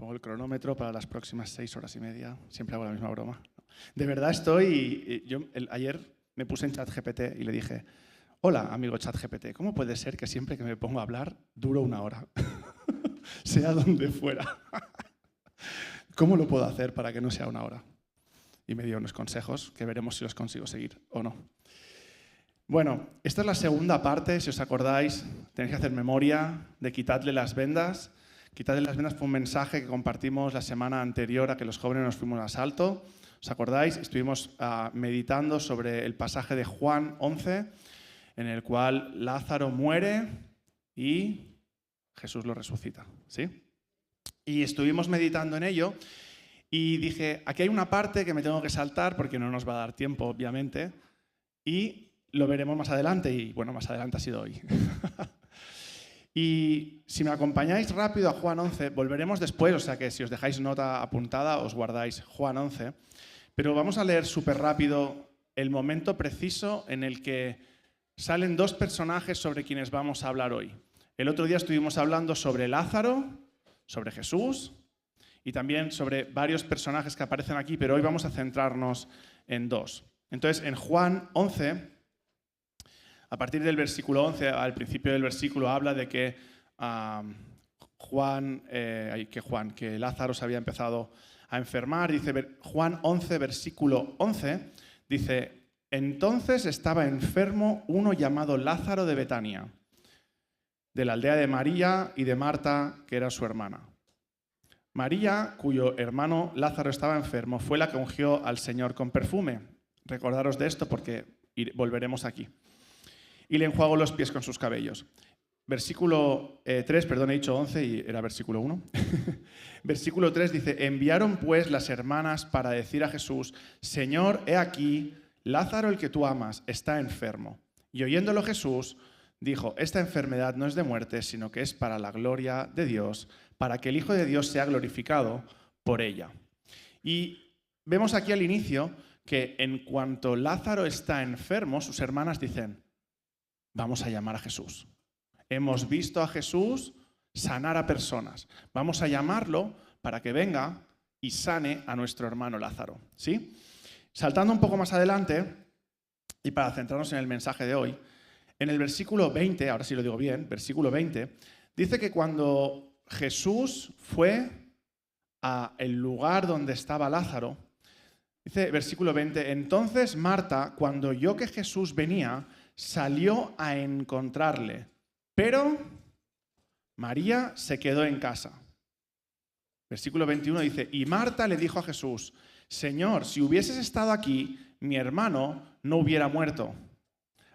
Pongo el cronómetro para las próximas 6 horas y media. Siempre hago la misma broma. De verdad estoy... Ayer me puse en ChatGPT y le dije: hola, amigo ChatGPT, ¿cómo puede ser que siempre que me pongo a hablar duro 1 hora? Sea donde fuera. ¿Cómo lo puedo hacer para que no sea 1 hora? Y me dio unos consejos que veremos si los consigo seguir o no. Bueno, esta es la segunda parte, si os acordáis, tenéis que hacer memoria de Quitadle las vendas. Quitadle las vendas fue un mensaje que compartimos la semana anterior a que los jóvenes nos fuimos a Salto. ¿Os acordáis? Estuvimos meditando sobre el pasaje de Juan 11, en el cual Lázaro muere y Jesús lo resucita, ¿sí? Y estuvimos meditando en ello y dije, aquí hay una parte que me tengo que saltar porque no nos va a dar tiempo, obviamente, y lo veremos más adelante, y bueno, más adelante ha sido hoy. Y si me acompañáis rápido a Juan 11, volveremos después, o sea que si os dejáis nota apuntada, os guardáis Juan 11, pero vamos a leer súper rápido el momento preciso en el que salen 2 personajes sobre quienes vamos a hablar hoy. El otro día estuvimos hablando sobre Lázaro, sobre Jesús y también sobre varios personajes que aparecen aquí, pero hoy vamos a centrarnos en 2. Entonces, en Juan 11... a partir del versículo 11, al principio del versículo, habla de que que Lázaro se había empezado a enfermar. Dice Juan 11, versículo 11, dice: entonces estaba enfermo uno llamado Lázaro de Betania, de la aldea de María y de Marta, que era su hermana. María, cuyo hermano Lázaro estaba enfermo, fue la que ungió al Señor con perfume. Recordaros de esto porque volveremos aquí. Y le enjuagó los pies con sus cabellos. Versículo 3, perdón, he dicho 11 y era versículo 1. Versículo 3 dice: enviaron pues las hermanas para decir a Jesús: Señor, he aquí, Lázaro, el que tú amas, está enfermo. Y oyéndolo Jesús dijo: esta enfermedad no es de muerte, sino que es para la gloria de Dios, para que el Hijo de Dios sea glorificado por ella. Y vemos aquí al inicio que en cuanto Lázaro está enfermo, sus hermanas dicen: vamos a llamar a Jesús. Hemos visto a Jesús sanar a personas. Vamos a llamarlo para que venga y sane a nuestro hermano Lázaro, ¿sí? Saltando un poco más adelante, y para centrarnos en el mensaje de hoy, en el versículo 20, ahora sí lo digo bien, versículo 20, dice que cuando Jesús fue al lugar donde estaba Lázaro, dice versículo 20, entonces Marta, cuando oyó que Jesús venía, salió a encontrarle, pero María se quedó en casa. Versículo 21 dice: y Marta le dijo a Jesús: Señor, si hubieses estado aquí, mi hermano no hubiera muerto.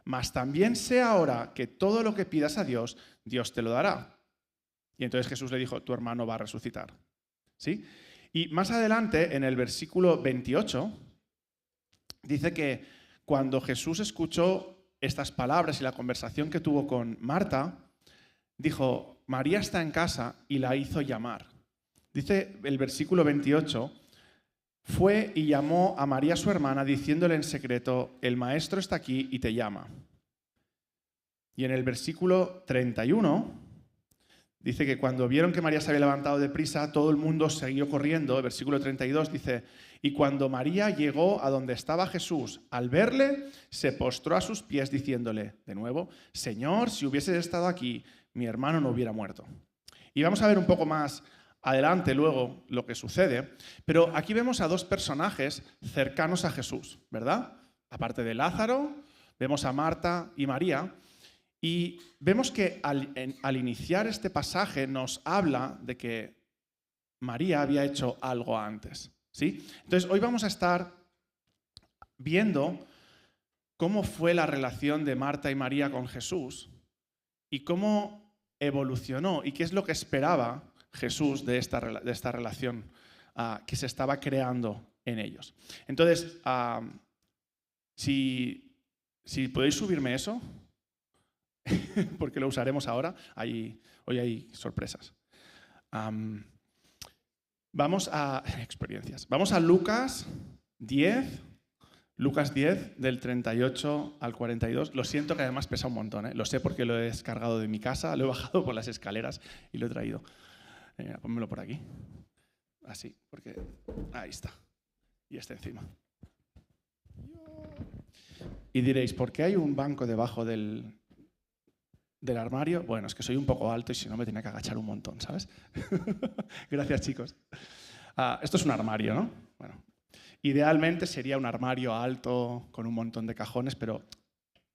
Mas también sé ahora que todo lo que pidas a Dios, Dios te lo dará. Y entonces Jesús le dijo: tu hermano va a resucitar. ¿Sí? Y más adelante, en el versículo 28, dice que cuando Jesús escuchó estas palabras y la conversación que tuvo con Marta, dijo: María está en casa, y la hizo llamar. Dice el versículo 28, fue y llamó a María su hermana, diciéndole en secreto: el maestro está aquí y te llama. Y en el versículo 31 dice que cuando vieron que María se había levantado deprisa, todo el mundo siguió corriendo. El versículo 32 dice: y cuando María llegó a donde estaba Jesús, al verle, se postró a sus pies diciéndole, de nuevo: Señor, si hubieses estado aquí, mi hermano no hubiera muerto. Y vamos a ver un poco más adelante luego lo que sucede, pero aquí vemos a 2 personajes cercanos a Jesús, ¿verdad? Aparte de Lázaro, vemos a Marta y María. Y vemos que al iniciar este pasaje nos habla de que María había hecho algo antes, ¿sí? Entonces hoy vamos a estar viendo cómo fue la relación de Marta y María con Jesús y cómo evolucionó y qué es lo que esperaba Jesús de esta relación que se estaba creando en ellos. Entonces, si podéis subirme eso, porque lo usaremos ahora. Hoy hay sorpresas. Vamos a experiencias. Vamos a Lucas 10, del 38 al 42. Lo siento que además pesa un montón, ¿eh? Lo sé porque lo he descargado de mi casa, lo he bajado por las escaleras y lo he traído. Pónmelo por aquí. así, porque ahí está. Y este encima. Y diréis, ¿por qué hay un banco debajo del armario? Bueno, es que soy un poco alto y si no me tenía que agachar un montón, ¿sabes? Gracias, chicos. Esto es un armario, ¿no? Bueno, idealmente sería un armario alto con un montón de cajones, pero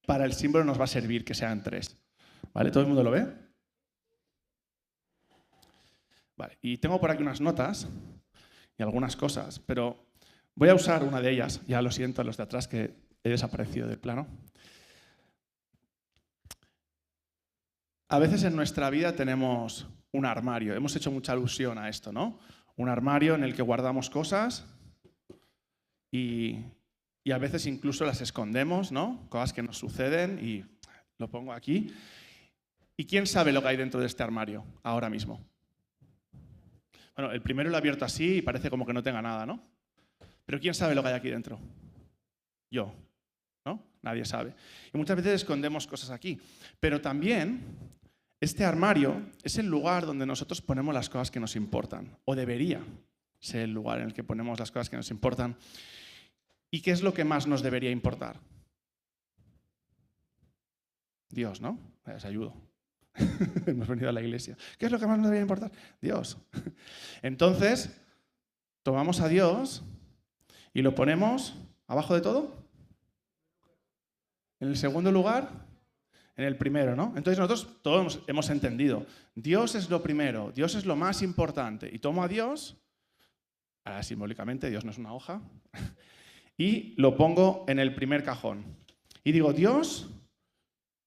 para el símbolo nos va a servir que sean 3. ¿Vale? ¿Todo el mundo lo ve? Vale, y tengo por aquí unas notas y algunas cosas, pero voy a usar una de ellas. Ya lo siento a los de atrás que he desaparecido del plano. A veces en nuestra vida tenemos un armario. Hemos hecho mucha alusión a esto, ¿no? Un armario en el que guardamos cosas y a veces incluso las escondemos, ¿no? Cosas que nos suceden y lo pongo aquí. ¿Y quién sabe lo que hay dentro de este armario ahora mismo? Bueno, el primero lo he abierto así y parece como que no tenga nada, ¿no? Pero ¿quién sabe lo que hay aquí dentro? Yo, ¿no? Nadie sabe. Y muchas veces escondemos cosas aquí. Pero también este armario es el lugar donde nosotros ponemos las cosas que nos importan, o debería ser el lugar en el que ponemos las cosas que nos importan. ¿Y qué es lo que más nos debería importar? Dios, ¿no? Les ayudo. Hemos venido a la iglesia. ¿Qué es lo que más nos debería importar? Dios. Entonces, tomamos a Dios y lo ponemos abajo de todo. En el segundo lugar, en el primero, ¿no? Entonces nosotros todos hemos entendido. Dios es lo primero, Dios es lo más importante. Y tomo a Dios, ahora simbólicamente, Dios no es una hoja, y lo pongo en el primer cajón. Y digo, Dios,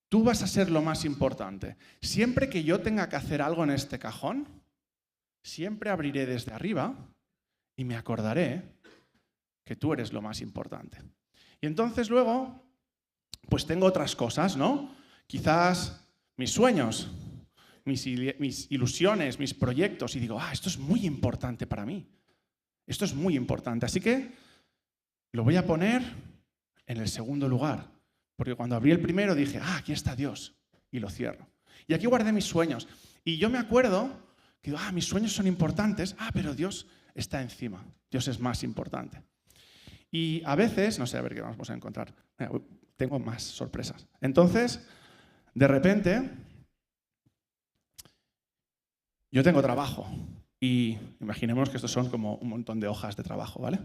tú vas a ser lo más importante. Siempre que yo tenga que hacer algo en este cajón, siempre abriré desde arriba y me acordaré que tú eres lo más importante. Y entonces luego, pues tengo otras cosas, ¿no? Quizás mis sueños, mis ilusiones, mis proyectos, y digo, esto es muy importante para mí. Esto es muy importante. Así que lo voy a poner en el segundo lugar. Porque cuando abrí el primero dije, aquí está Dios. Y lo cierro. Y aquí guardé mis sueños. Y yo me acuerdo que digo, mis sueños son importantes, pero Dios está encima. Dios es más importante. Y a veces, no sé, a ver qué vamos a encontrar. Tengo más sorpresas. Entonces, de repente, yo tengo trabajo. Y imaginemos que estos son como un montón de hojas de trabajo, ¿vale?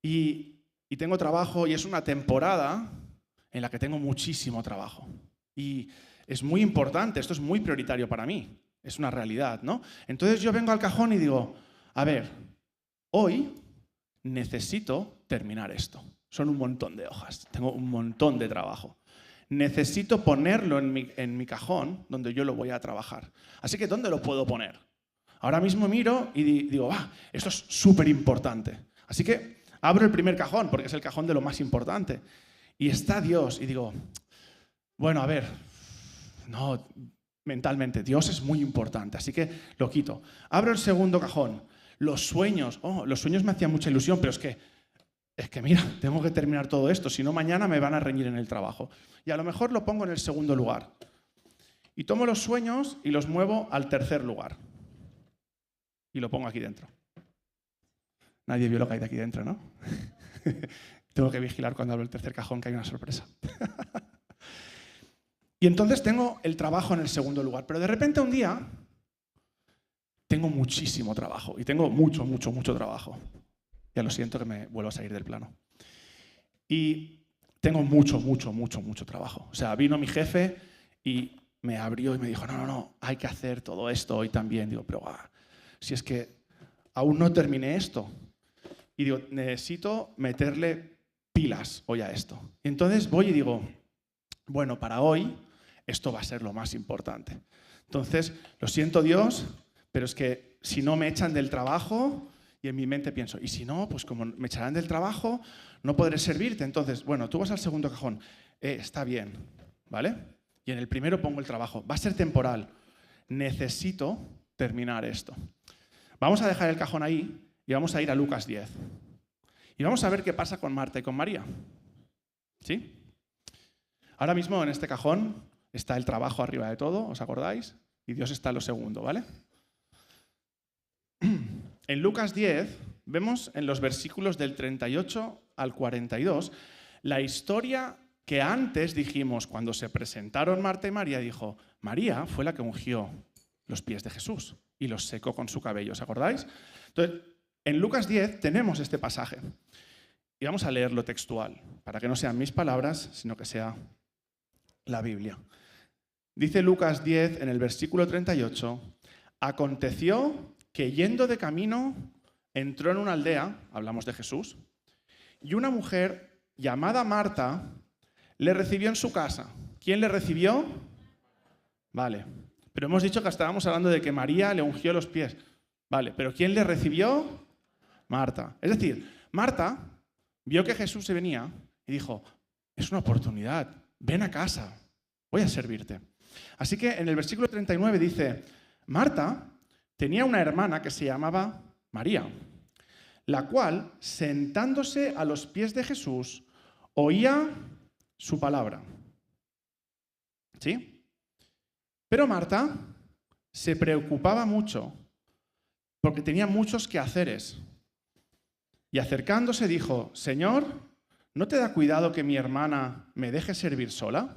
y tengo trabajo y es una temporada en la que tengo muchísimo trabajo. Y es muy importante, esto es muy prioritario para mí. Es una realidad, ¿no? Entonces yo vengo al cajón y digo, a ver, hoy necesito terminar esto. Son un montón de hojas, tengo un montón de trabajo. Necesito ponerlo en mi cajón donde yo lo voy a trabajar. Así que, ¿dónde lo puedo poner? Ahora mismo miro y digo, esto es súper importante. Así que abro el primer cajón, porque es el cajón de lo más importante. Y está Dios. Y digo, bueno, a ver, no, mentalmente, Dios es muy importante, así que lo quito. Abro el segundo cajón. Los sueños. Los sueños me hacían mucha ilusión, pero es que mira, tengo que terminar todo esto, si no mañana me van a reñir en el trabajo. Y a lo mejor lo pongo en el segundo lugar. Y tomo los sueños y los muevo al tercer lugar. Y lo pongo aquí dentro. Nadie vio lo que hay de aquí dentro, ¿no? Tengo que vigilar cuando abro el tercer cajón, que hay una sorpresa. Y entonces tengo el trabajo en el segundo lugar. Pero de repente un día tengo muchísimo trabajo. Y tengo mucho, mucho, mucho trabajo. Ya lo siento que me vuelvo a salir del plano. Y tengo mucho, mucho, mucho, mucho trabajo. O sea, vino mi jefe y me abrió y me dijo, no, hay que hacer todo esto hoy también. Digo, pero si es que aún no terminé esto. Y digo, necesito meterle pilas hoy a esto. Y entonces voy y digo, bueno, para hoy esto va a ser lo más importante. Entonces, lo siento Dios, pero es que si no me echan del trabajo, y en mi mente pienso, y si no, pues como me echarán del trabajo, no podré servirte. Entonces, bueno, tú vas al segundo cajón. Está bien, ¿vale? Y en el primero pongo el trabajo. Va a ser temporal. Necesito terminar esto. Vamos a dejar el cajón ahí y vamos a ir a Lucas 10. Y vamos a ver qué pasa con Marta y con María. ¿Sí? Ahora mismo en este cajón está el trabajo arriba de todo, ¿os acordáis? Y Dios está en lo segundo, ¿vale? en Lucas 10 vemos en los versículos del 38 al 42 la historia que antes dijimos cuando se presentaron Marta y María. Dijo, María fue la que ungió los pies de Jesús y los secó con su cabello, ¿os acordáis? Entonces, en Lucas 10 tenemos este pasaje y vamos a leerlo textual, para que no sean mis palabras, sino que sea la Biblia. Dice Lucas 10 en el versículo 38, aconteció que yendo de camino entró en una aldea, hablamos de Jesús, y una mujer llamada Marta le recibió en su casa. ¿Quién le recibió? Vale, pero hemos dicho que estábamos hablando de que María le ungió los pies. Vale, pero ¿quién le recibió? Marta. Es decir, Marta vio que Jesús se venía y dijo, es una oportunidad, ven a casa, voy a servirte. Así que en el versículo 39 dice, Marta tenía una hermana que se llamaba María, la cual, sentándose a los pies de Jesús, oía su palabra. ¿Sí? Pero Marta se preocupaba mucho porque tenía muchos quehaceres. Y acercándose dijo, Señor, ¿no te da cuidado que mi hermana me deje servir sola?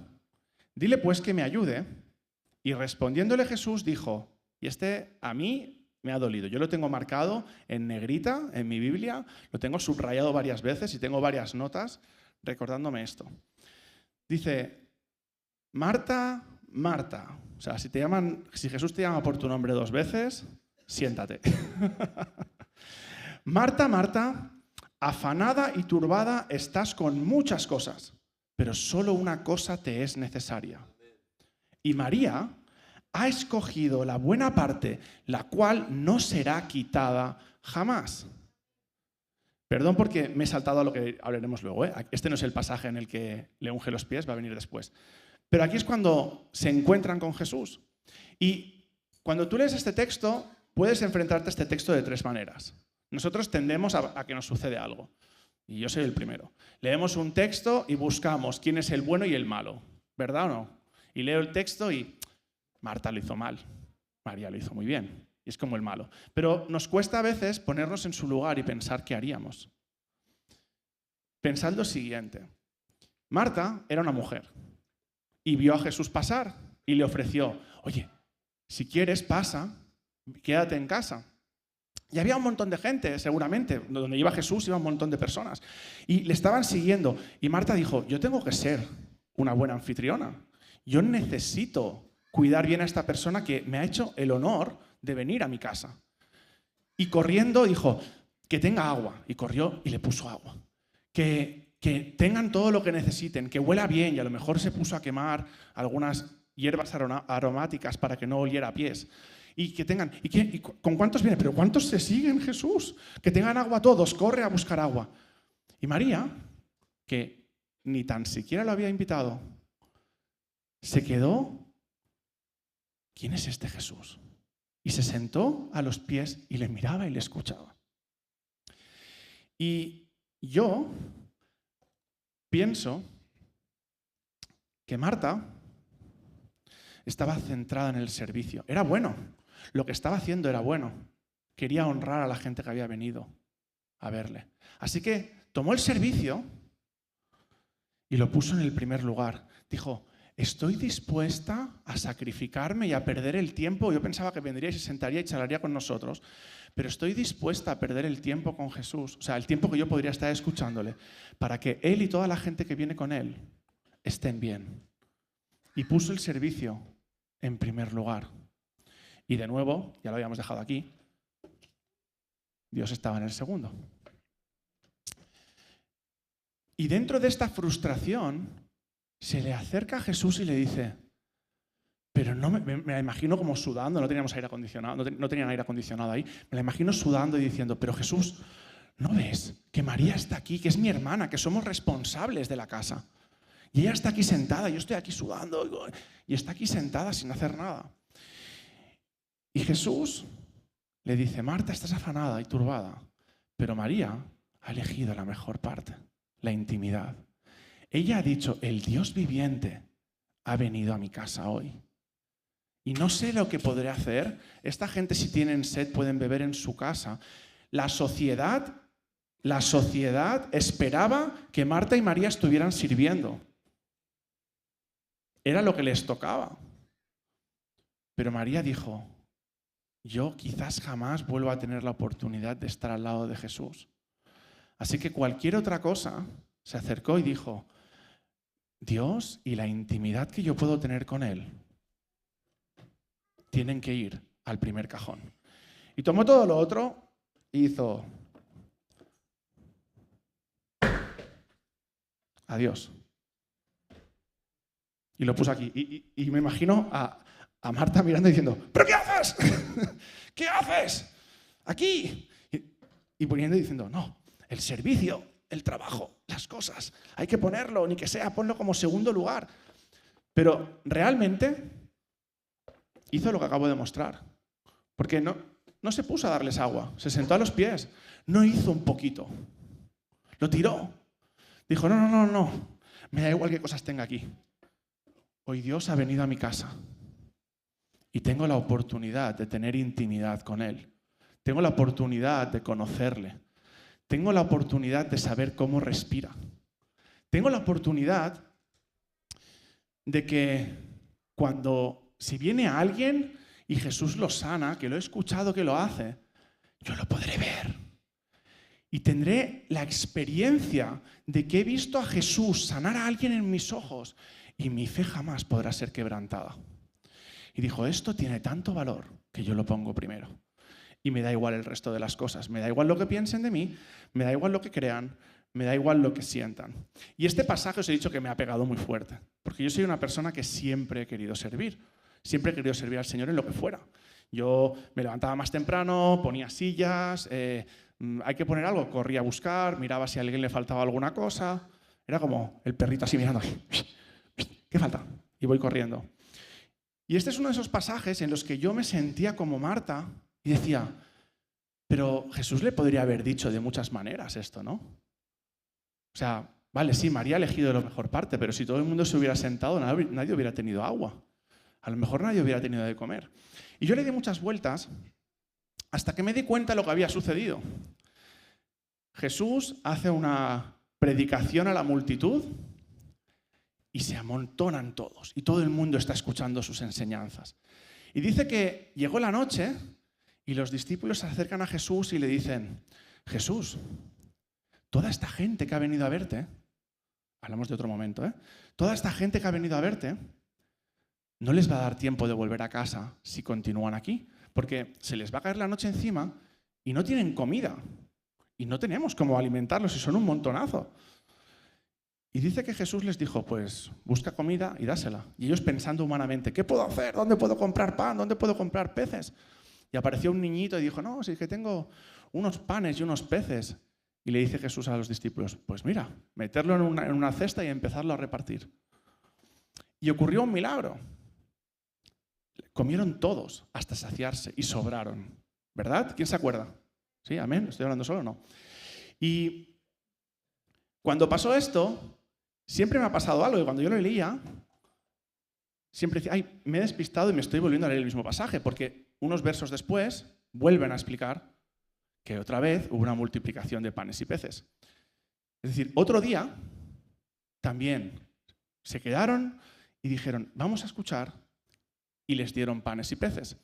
Dile pues que me ayude. Y respondiéndole Jesús dijo, y a mí me ha dolido. Yo lo tengo marcado en negrita en mi Biblia, lo tengo subrayado varias veces y tengo varias notas recordándome esto. Dice, Marta, Marta. O sea, si Jesús te llama por tu nombre 2 veces, siéntate. Marta, Marta, afanada y turbada estás con muchas cosas, pero solo una cosa te es necesaria. Y María ha escogido la buena parte, la cual no será quitada jamás. Perdón porque me he saltado a lo que hablaremos luego, ¿eh? Este no es el pasaje en el que le unge los pies, va a venir después. Pero aquí es cuando se encuentran con Jesús. Y cuando tú lees este texto, puedes enfrentarte a este texto de 3 maneras. Nosotros tendemos a que nos sucede algo. Y yo soy el primero. Leemos un texto y buscamos quién es el bueno y el malo. ¿Verdad o no? Y leo el texto y Marta lo hizo mal, María lo hizo muy bien. Y es como el malo. Pero nos cuesta a veces ponernos en su lugar y pensar qué haríamos. Pensad lo siguiente. Marta era una mujer y vio a Jesús pasar y le ofreció, oye, si quieres pasa, quédate en casa. Y había un montón de gente, seguramente, donde iba Jesús iba un montón de personas. Y le estaban siguiendo. Y Marta dijo, yo tengo que ser una buena anfitriona. Yo necesito cuidar bien a esta persona que me ha hecho el honor de venir a mi casa. Y corriendo dijo, que tenga agua. Y corrió y le puso agua. Que tengan todo lo que necesiten, que huela bien. Y a lo mejor se puso a quemar algunas hierbas aromáticas para que no oliera a pies. Y que tengan, ¿y con cuántos vienen? ¿Pero cuántos se siguen, Jesús? Que tengan agua todos, corre a buscar agua. Y María, que ni tan siquiera lo había invitado, se quedó, ¿quién es este Jesús? Y se sentó a los pies y le miraba y le escuchaba. Y yo pienso que Marta estaba centrada en el servicio. Era bueno. Lo que estaba haciendo era bueno. Quería honrar a la gente que había venido a verle. Así que tomó el servicio y lo puso en el primer lugar. Dijo, estoy dispuesta a sacrificarme y a perder el tiempo. Yo pensaba que vendría y se sentaría y charlaría con nosotros, pero estoy dispuesta a perder el tiempo con Jesús, o sea, el tiempo que yo podría estar escuchándole, para que Él y toda la gente que viene con Él estén bien. Y puso el servicio en primer lugar. Y de nuevo, ya lo habíamos dejado aquí, Dios estaba en el segundo. Y dentro de esta frustración, se le acerca a Jesús y le dice, pero no me la imagino como sudando, no teníamos aire acondicionado, no tenían aire acondicionado ahí, me la imagino sudando y diciendo, pero Jesús, ¿no ves que María está aquí, que es mi hermana, que somos responsables de la casa? Y ella está aquí sentada, yo estoy aquí sudando y está aquí sentada sin hacer nada. Y Jesús le dice, Marta, estás afanada y turbada, pero María ha elegido la mejor parte, la intimidad. Ella ha dicho, el Dios viviente ha venido a mi casa hoy. y no sé lo que podré hacer. Esta gente, si tienen sed, pueden beber en su casa. La sociedad esperaba que Marta y María estuvieran sirviendo. Era lo que les tocaba. Pero María dijo, yo quizás jamás vuelva a tener la oportunidad de estar al lado de Jesús. Así que cualquier otra cosa, se acercó y dijo, Dios y la intimidad que yo puedo tener con Él tienen que ir al primer cajón. Y tomó todo lo otro y hizo, adiós. Y lo puso aquí. Y me imagino a Marta mirando y diciendo, ¿pero qué haces? ¿Qué haces? Aquí. Y poniendo y diciendo, no, el servicio, el trabajo, las cosas, hay que ponerlo, ni que sea, ponlo como segundo lugar. Pero realmente hizo lo que acabo de mostrar. Porque no se puso a darles agua, se sentó a los pies, no hizo un poquito, lo tiró. Dijo, no, me da igual qué cosas tenga aquí. Hoy Dios ha venido a mi casa y tengo la oportunidad de tener intimidad con Él. Tengo la oportunidad de conocerle. Tengo la oportunidad de saber cómo respira. Tengo la oportunidad de que si viene alguien y Jesús lo sana, que lo he escuchado que lo hace, yo lo podré ver. Y tendré la experiencia de que he visto a Jesús sanar a alguien en mis ojos y mi fe jamás podrá ser quebrantada. Y dijo, esto tiene tanto valor que yo lo pongo primero. Y me da igual el resto de las cosas. Me da igual lo que piensen de mí, me da igual lo que crean, me da igual lo que sientan. Y este pasaje os he dicho que me ha pegado muy fuerte, porque yo soy una persona que siempre he querido servir. Siempre he querido servir al Señor en lo que fuera. Yo me levantaba más temprano, ponía sillas, hay que poner algo, corría a buscar, miraba si a alguien le faltaba alguna cosa. Era como el perrito así mirando. ¿Qué falta? Y voy corriendo. Y este es uno de esos pasajes en los que yo me sentía como Marta y decía, pero Jesús le podría haber dicho de muchas maneras esto, ¿no? O sea, vale, sí, María ha elegido la mejor parte, pero si todo el mundo se hubiera sentado, nadie hubiera tenido agua. A lo mejor nadie hubiera tenido de comer. Y yo le di muchas vueltas hasta que me di cuenta de lo que había sucedido. Jesús hace una predicación a la multitud y se amontonan todos. Y todo el mundo está escuchando sus enseñanzas. Y dice que llegó la noche y los discípulos se acercan a Jesús y le dicen, Jesús, toda esta gente que ha venido a verte, hablamos de otro momento, toda esta gente que ha venido a verte, no les va a dar tiempo de volver a casa si continúan aquí, porque se les va a caer la noche encima y no tienen comida. Y no tenemos cómo alimentarlos y son un montonazo. Y dice que Jesús les dijo, pues busca comida y dásela. Y ellos pensando humanamente, ¿qué puedo hacer? ¿Dónde puedo comprar pan? ¿Dónde puedo comprar peces? Y apareció un niñito y dijo, no, si es que tengo unos panes y unos peces. Y le dice Jesús a los discípulos, pues mira, meterlo en una cesta y empezarlo a repartir. Y ocurrió un milagro. Comieron todos hasta saciarse y sobraron. ¿Verdad? ¿Quién se acuerda? Sí, amén. ¿Estoy hablando solo o no? Y cuando pasó esto, siempre me ha pasado algo. Y cuando yo lo leía, siempre decía, ay, me he despistado y me estoy volviendo a leer el mismo pasaje, porque unos versos después vuelven a explicar que otra vez hubo una multiplicación de panes y peces. Es decir, otro día también se quedaron y dijeron, vamos a escuchar, y les dieron panes y peces.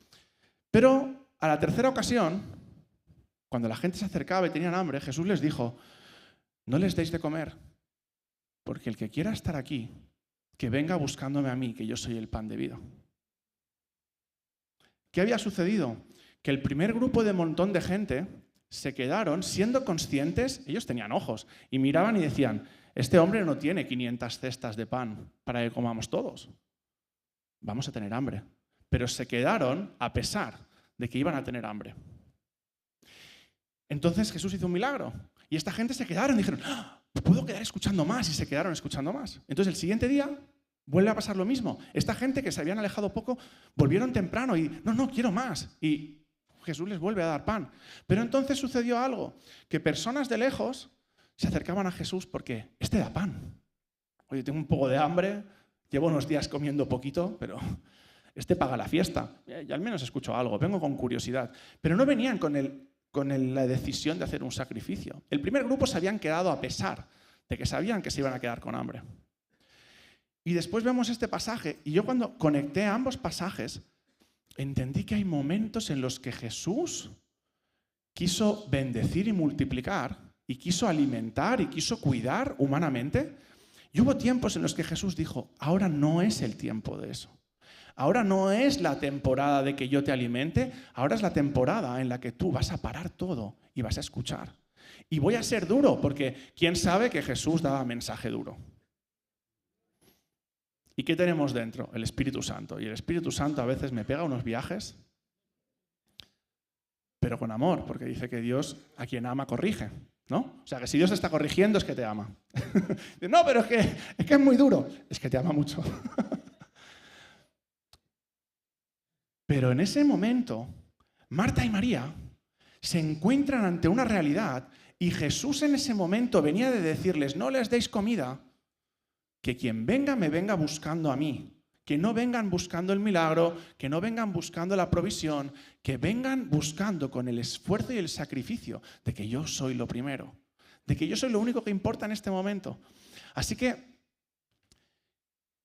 Pero a la tercera ocasión, cuando la gente se acercaba y tenían hambre, Jesús les dijo, no les deis de comer, porque el que quiera estar aquí, que venga buscándome a mí, que yo soy el pan de vida. ¿Qué había sucedido? Que el primer grupo de montón de gente se quedaron siendo conscientes, ellos tenían ojos, y miraban y decían, este hombre no tiene 500 cestas de pan para que comamos todos. Vamos a tener hambre. Pero se quedaron a pesar de que iban a tener hambre. Entonces Jesús hizo un milagro. Y esta gente se quedaron y dijeron, ¡ah! Puedo quedar escuchando más. Y se quedaron escuchando más. Entonces el siguiente día vuelve a pasar lo mismo. Esta gente que se habían alejado poco, volvieron temprano y no, quiero más. Y Jesús les vuelve a dar pan. Pero entonces sucedió algo, que personas de lejos se acercaban a Jesús porque este da pan. Oye, tengo un poco de hambre, llevo unos días comiendo poquito, pero Este paga la fiesta. Y al menos escucho algo, vengo con curiosidad. Pero no venían con la decisión de hacer un sacrificio. El primer grupo se habían quedado a pesar de que sabían que se iban a quedar con hambre. Y después vemos este pasaje, y yo cuando conecté ambos pasajes, entendí que hay momentos en los que Jesús quiso bendecir y multiplicar, y quiso alimentar y quiso cuidar humanamente. Y hubo tiempos en los que Jesús dijo, ahora no es el tiempo de eso. Ahora no es la temporada de que yo te alimente, ahora es la temporada en la que tú vas a parar todo y vas a escuchar. Y voy a ser duro, porque ¿quién sabe que Jesús daba mensaje duro? ¿Y qué tenemos dentro? El Espíritu Santo. Y el Espíritu Santo a veces me pega unos viajes, pero con amor, porque dice que Dios a quien ama corrige, ¿no? O sea, que si Dios te está corrigiendo es que te ama. No, pero es que es muy duro. Es que te ama mucho. Pero en ese momento, Marta y María se encuentran ante una realidad y Jesús en ese momento venía de decirles, no les deis comida, que quien venga me venga buscando a mí, que no vengan buscando el milagro, que no vengan buscando la provisión, que vengan buscando con el esfuerzo y el sacrificio de que yo soy lo primero, de que yo soy lo único que importa en este momento. Así que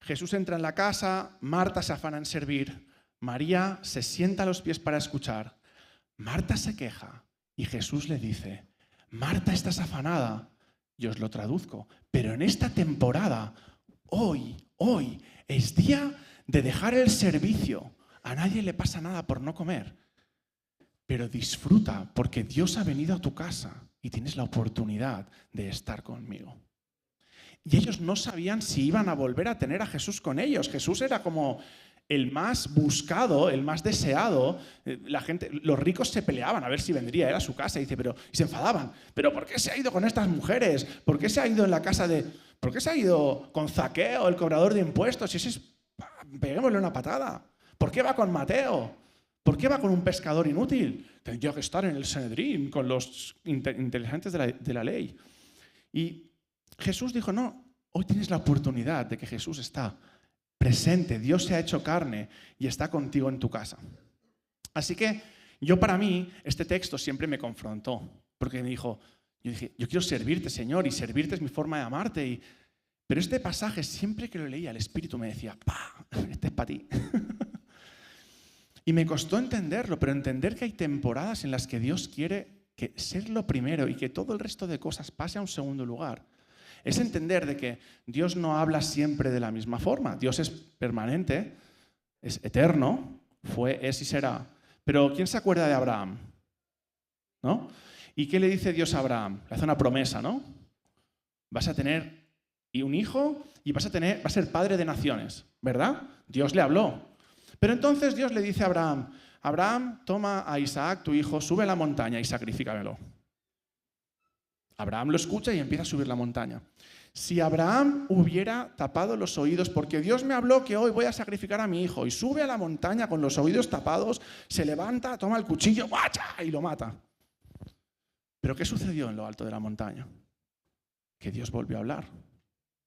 Jesús entra en la casa, Marta se afana en servir, María se sienta a los pies para escuchar, Marta se queja y Jesús le dice, Marta, estás afanada. Yo os lo traduzco, pero en esta temporada, hoy es día de dejar el servicio. A nadie le pasa nada por no comer, pero disfruta porque Dios ha venido a tu casa y tienes la oportunidad de estar conmigo. Y ellos no sabían si iban a volver a tener a Jesús con ellos. Jesús era como el más buscado, el más deseado. La gente, los ricos se peleaban a ver si vendría él a su casa y se enfadaban. ¿Pero por qué se ha ido con estas mujeres? ¿Por qué se ha ido en la casa de... ¿Por qué se ha ido con Zaqueo, el cobrador de impuestos? Si ese es... Peguémosle una patada. ¿Por qué va con Mateo? ¿Por qué va con un pescador inútil? Tendría que estar en el Sanedrín con los inteligentes de la ley. Y Jesús dijo, no, hoy tienes la oportunidad de que Jesús está presente, Dios se ha hecho carne y está contigo en tu casa. Así que para mí, este texto siempre me confrontó, porque me dijo, yo quiero servirte, Señor, y servirte es mi forma de amarte. Pero este pasaje, siempre que lo leía, el Espíritu me decía, ¡pah! Este es para ti. Y me costó entenderlo, pero entender que hay temporadas en las que Dios quiere ser lo primero y que todo el resto de cosas pase a un segundo lugar. Es entender de que Dios no habla siempre de la misma forma. Dios es permanente, es eterno, fue, es y será. Pero ¿quién se acuerda de Abraham? ¿No? ¿Y qué le dice Dios a Abraham? Le hace una promesa, ¿no? Vas a tener un hijo y vas a ser padre de naciones, ¿verdad? Dios le habló. Pero entonces Dios le dice a Abraham, Abraham, toma a Isaac, tu hijo, sube a la montaña y sacrifícamelo. Abraham lo escucha y empieza a subir la montaña. Si Abraham hubiera tapado los oídos, porque Dios me habló que hoy voy a sacrificar a mi hijo, y sube a la montaña con los oídos tapados, se levanta, toma el cuchillo y lo mata. ¿Pero qué sucedió en lo alto de la montaña? Que Dios volvió a hablar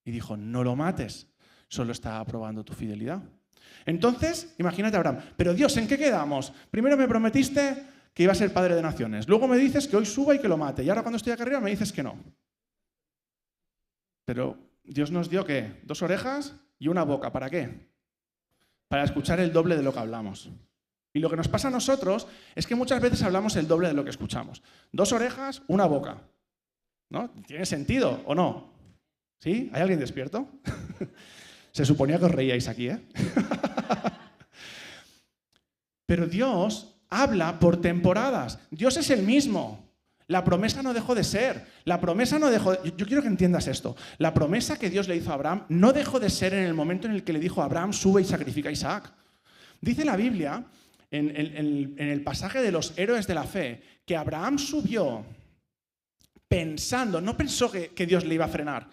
y dijo, no lo mates, solo está aprobando tu fidelidad. Entonces, imagínate a Abraham, pero Dios, ¿en qué quedamos? Primero me prometiste que iba a ser padre de naciones. Luego me dices que hoy suba y que lo mate. Y ahora cuando estoy acá arriba me dices que no. Pero Dios nos dio, ¿qué? 2 orejas y una boca. ¿Para qué? Para escuchar el doble de lo que hablamos. Y lo que nos pasa a nosotros es que muchas veces hablamos el doble de lo que escuchamos. 2 orejas, una boca. ¿No? ¿Tiene sentido o no? ¿Sí? ¿Hay alguien despierto? Se suponía que os reíais aquí, ¿eh? Pero Dios habla por temporadas. Dios es el mismo. La promesa no dejó de ser. Yo quiero que entiendas esto. La promesa que Dios le hizo a Abraham no dejó de ser en el momento en el que le dijo a Abraham, sube y sacrifica a Isaac. Dice la Biblia, en el pasaje de los héroes de la fe, que Abraham subió pensando, no pensó que Dios le iba a frenar.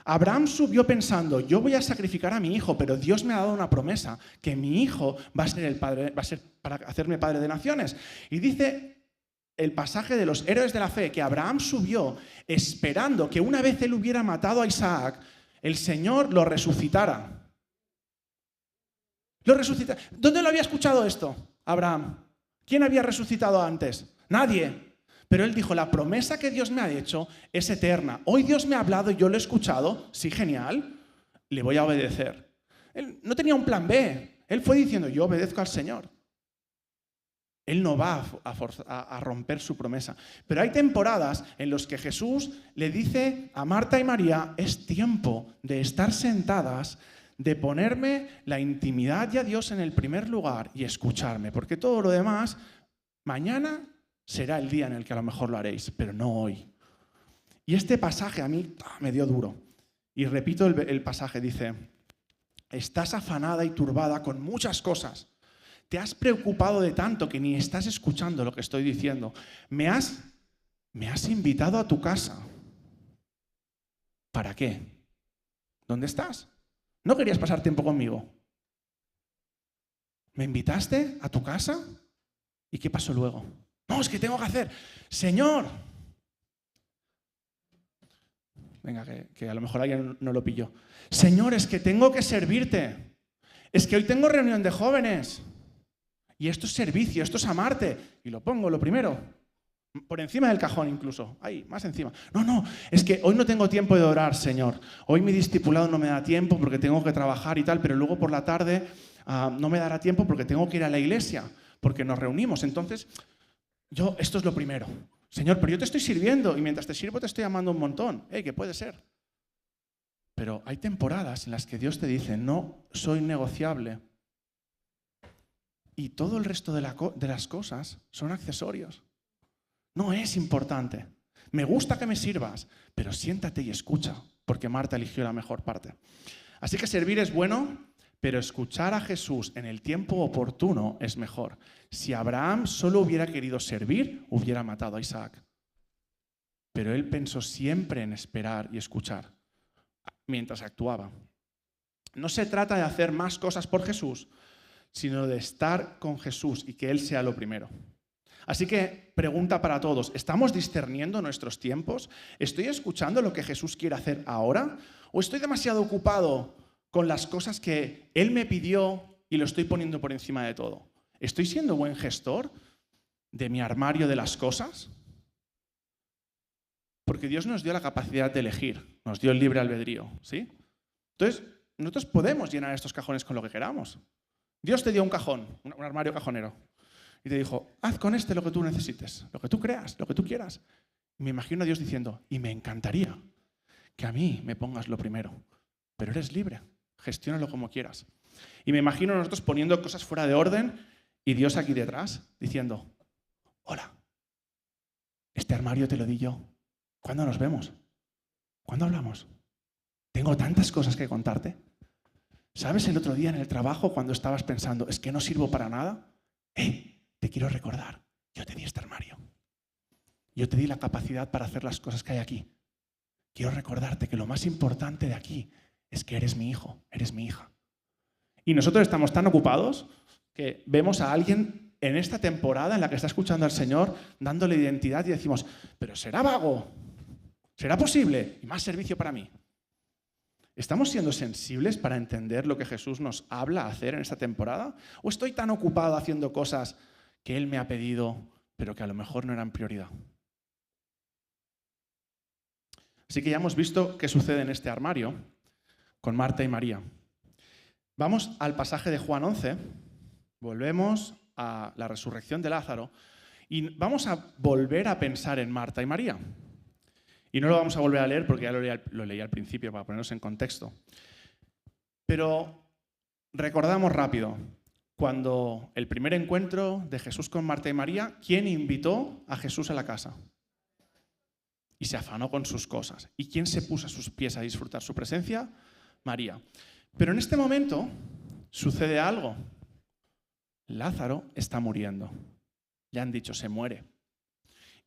Abraham subió pensando, yo voy a sacrificar a mi hijo, pero Dios me ha dado una promesa, que mi hijo va a ser para hacerme padre de naciones. Y dice el pasaje de los héroes de la fe que Abraham subió esperando que una vez él hubiera matado a Isaac, el Señor lo resucitara. Lo resucita. ¿Dónde lo había escuchado esto? Abraham. ¿Quién había resucitado antes? Nadie. Pero él dijo, la promesa que Dios me ha hecho es eterna. Hoy Dios me ha hablado y yo lo he escuchado. Sí, genial. Le voy a obedecer. Él no tenía un plan B. Él fue diciendo, yo obedezco al Señor. Él no va a romper su promesa. Pero hay temporadas en las que Jesús le dice a Marta y María, es tiempo de estar sentadas, de ponerme la intimidad y a Dios en el primer lugar y escucharme. Porque todo lo demás, mañana será el día en el que a lo mejor lo haréis, pero no hoy. Y este pasaje a mí me dio duro. Y repito el pasaje, dice, estás afanada y turbada con muchas cosas. Te has preocupado de tanto que ni estás escuchando lo que estoy diciendo. Me has invitado a tu casa. ¿Para qué? ¿Dónde estás? ¿No querías pasar tiempo conmigo? ¿Me invitaste a tu casa? ¿Y qué pasó luego? No, es que tengo que hacer. Señor. Venga, que a lo mejor alguien no lo pilló. Señor, es que tengo que servirte. Es que hoy tengo reunión de jóvenes. Y esto es servicio, esto es amarte. Y lo pongo lo primero. Por encima del cajón incluso. Ahí, más encima. No, es que hoy no tengo tiempo de orar, Señor. Hoy mi discipulado no me da tiempo porque tengo que trabajar y tal, pero luego por la tarde no me dará tiempo porque tengo que ir a la iglesia, porque nos reunimos. Entonces, esto es lo primero. Señor, pero yo te estoy sirviendo y mientras te sirvo te estoy amando un montón. ¿Qué puede ser? Pero hay temporadas en las que Dios te dice, no soy negociable. Y todo el resto de las cosas son accesorios. No es importante. Me gusta que me sirvas, pero siéntate y escucha, porque Marta eligió la mejor parte. Así que servir es bueno, pero escuchar a Jesús en el tiempo oportuno es mejor. Si Abraham solo hubiera querido servir, hubiera matado a Isaac. Pero él pensó siempre en esperar y escuchar mientras actuaba. No se trata de hacer más cosas por Jesús, sino de estar con Jesús y que Él sea lo primero. Así que, pregunta para todos, ¿estamos discerniendo nuestros tiempos? ¿Estoy escuchando lo que Jesús quiere hacer ahora? ¿O estoy demasiado ocupado con las cosas que Él me pidió y lo estoy poniendo por encima de todo? ¿Estoy siendo buen gestor de mi armario de las cosas? Porque Dios nos dio la capacidad de elegir, nos dio el libre albedrío, ¿sí? Entonces, nosotros podemos llenar estos cajones con lo que queramos. Dios te dio un cajón, un armario cajonero, y te dijo, haz con este lo que tú necesites, lo que tú creas, lo que tú quieras. Y me imagino a Dios diciendo, y me encantaría que a mí me pongas lo primero, pero eres libre, gestiónalo como quieras. Y me imagino a nosotros poniendo cosas fuera de orden y Dios aquí detrás diciendo, hola, este armario te lo di yo. ¿Cuándo nos vemos? ¿Cuándo hablamos? Tengo tantas cosas que contarte. ¿Sabes el otro día en el trabajo cuando estabas pensando, es que no sirvo para nada? Te quiero recordar, yo te di este armario. Yo te di la capacidad para hacer las cosas que hay aquí. Quiero recordarte que lo más importante de aquí es que eres mi hijo, eres mi hija. Y nosotros estamos tan ocupados que vemos a alguien en esta temporada en la que está escuchando al Señor, dándole identidad y decimos, pero ¿será vago? ¿Será posible? Y más servicio para mí. ¿Estamos siendo sensibles para entender lo que Jesús nos habla a hacer en esta temporada? ¿O estoy tan ocupado haciendo cosas que Él me ha pedido, pero que a lo mejor no eran prioridad? Así que ya hemos visto qué sucede en este armario con Marta y María. Vamos al pasaje de Juan 11, volvemos a la resurrección de Lázaro y vamos a volver a pensar en Marta y María. Y no lo vamos a volver a leer porque ya lo leí al principio para ponernos en contexto. Pero recordamos rápido, cuando el primer encuentro de Jesús con Marta y María, ¿quién invitó a Jesús a la casa? Y se afanó con sus cosas. ¿Y quién se puso a sus pies a disfrutar su presencia? María. Pero en este momento sucede algo. Lázaro está muriendo. Le han dicho, se muere.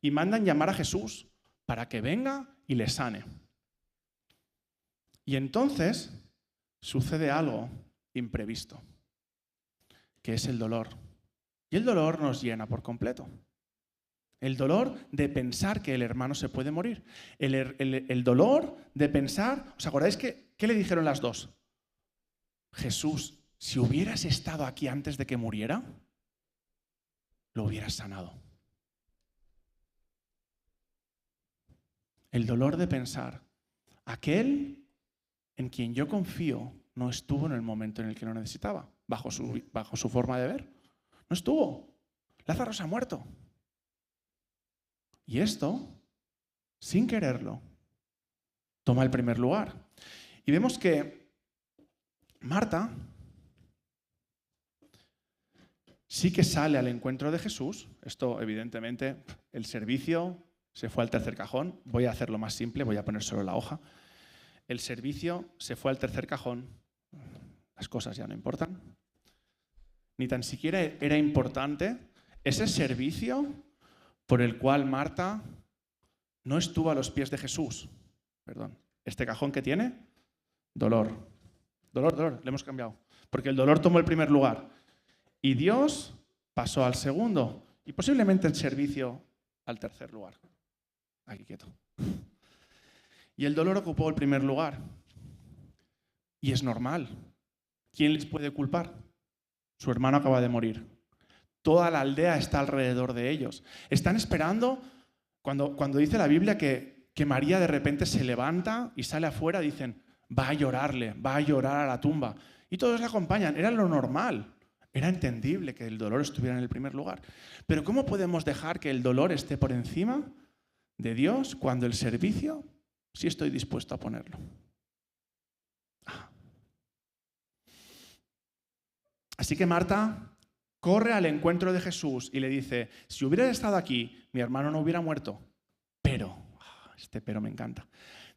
Y mandan llamar a Jesús para que venga y le sane. Y entonces sucede algo imprevisto, que es el dolor. Y el dolor nos llena por completo. El dolor de pensar que el hermano se puede morir. El dolor de pensar... ¿Os acordáis qué le dijeron las dos? Jesús, si hubieras estado aquí antes de que muriera, lo hubieras sanado. El dolor de pensar, aquel en quien yo confío no estuvo en el momento en el que lo necesitaba, bajo su forma de ver. No estuvo. Lázaro se ha muerto. Y esto, sin quererlo, toma el primer lugar. Y vemos que Marta sí que sale al encuentro de Jesús. Esto, evidentemente, el servicio se fue al tercer cajón. Voy a hacerlo más simple, voy a poner solo la hoja. El servicio se fue al tercer cajón. Las cosas ya no importan. Ni tan siquiera era importante ese servicio por el cual Marta no estuvo a los pies de Jesús. Perdón. Este cajón que tiene, dolor. Dolor, le hemos cambiado. Porque el dolor tomó el primer lugar. Y Dios pasó al segundo. Y posiblemente el servicio al tercer lugar. Aquí quieto. Y el dolor ocupó el primer lugar. Y es normal. ¿Quién les puede culpar? Su hermano acaba de morir. Toda la aldea está alrededor de ellos. Están esperando, cuando dice la Biblia que María de repente se levanta y sale afuera, dicen, va a llorarle, va a llorar a la tumba. Y todos le acompañan. Era lo normal. Era entendible que el dolor estuviera en el primer lugar. Pero ¿cómo podemos dejar que el dolor esté por encima de Dios cuando el servicio sí estoy dispuesto a ponerlo? Así que Marta corre al encuentro de Jesús y le dice, si hubieras estado aquí, mi hermano no hubiera muerto. Pero, este pero me encanta,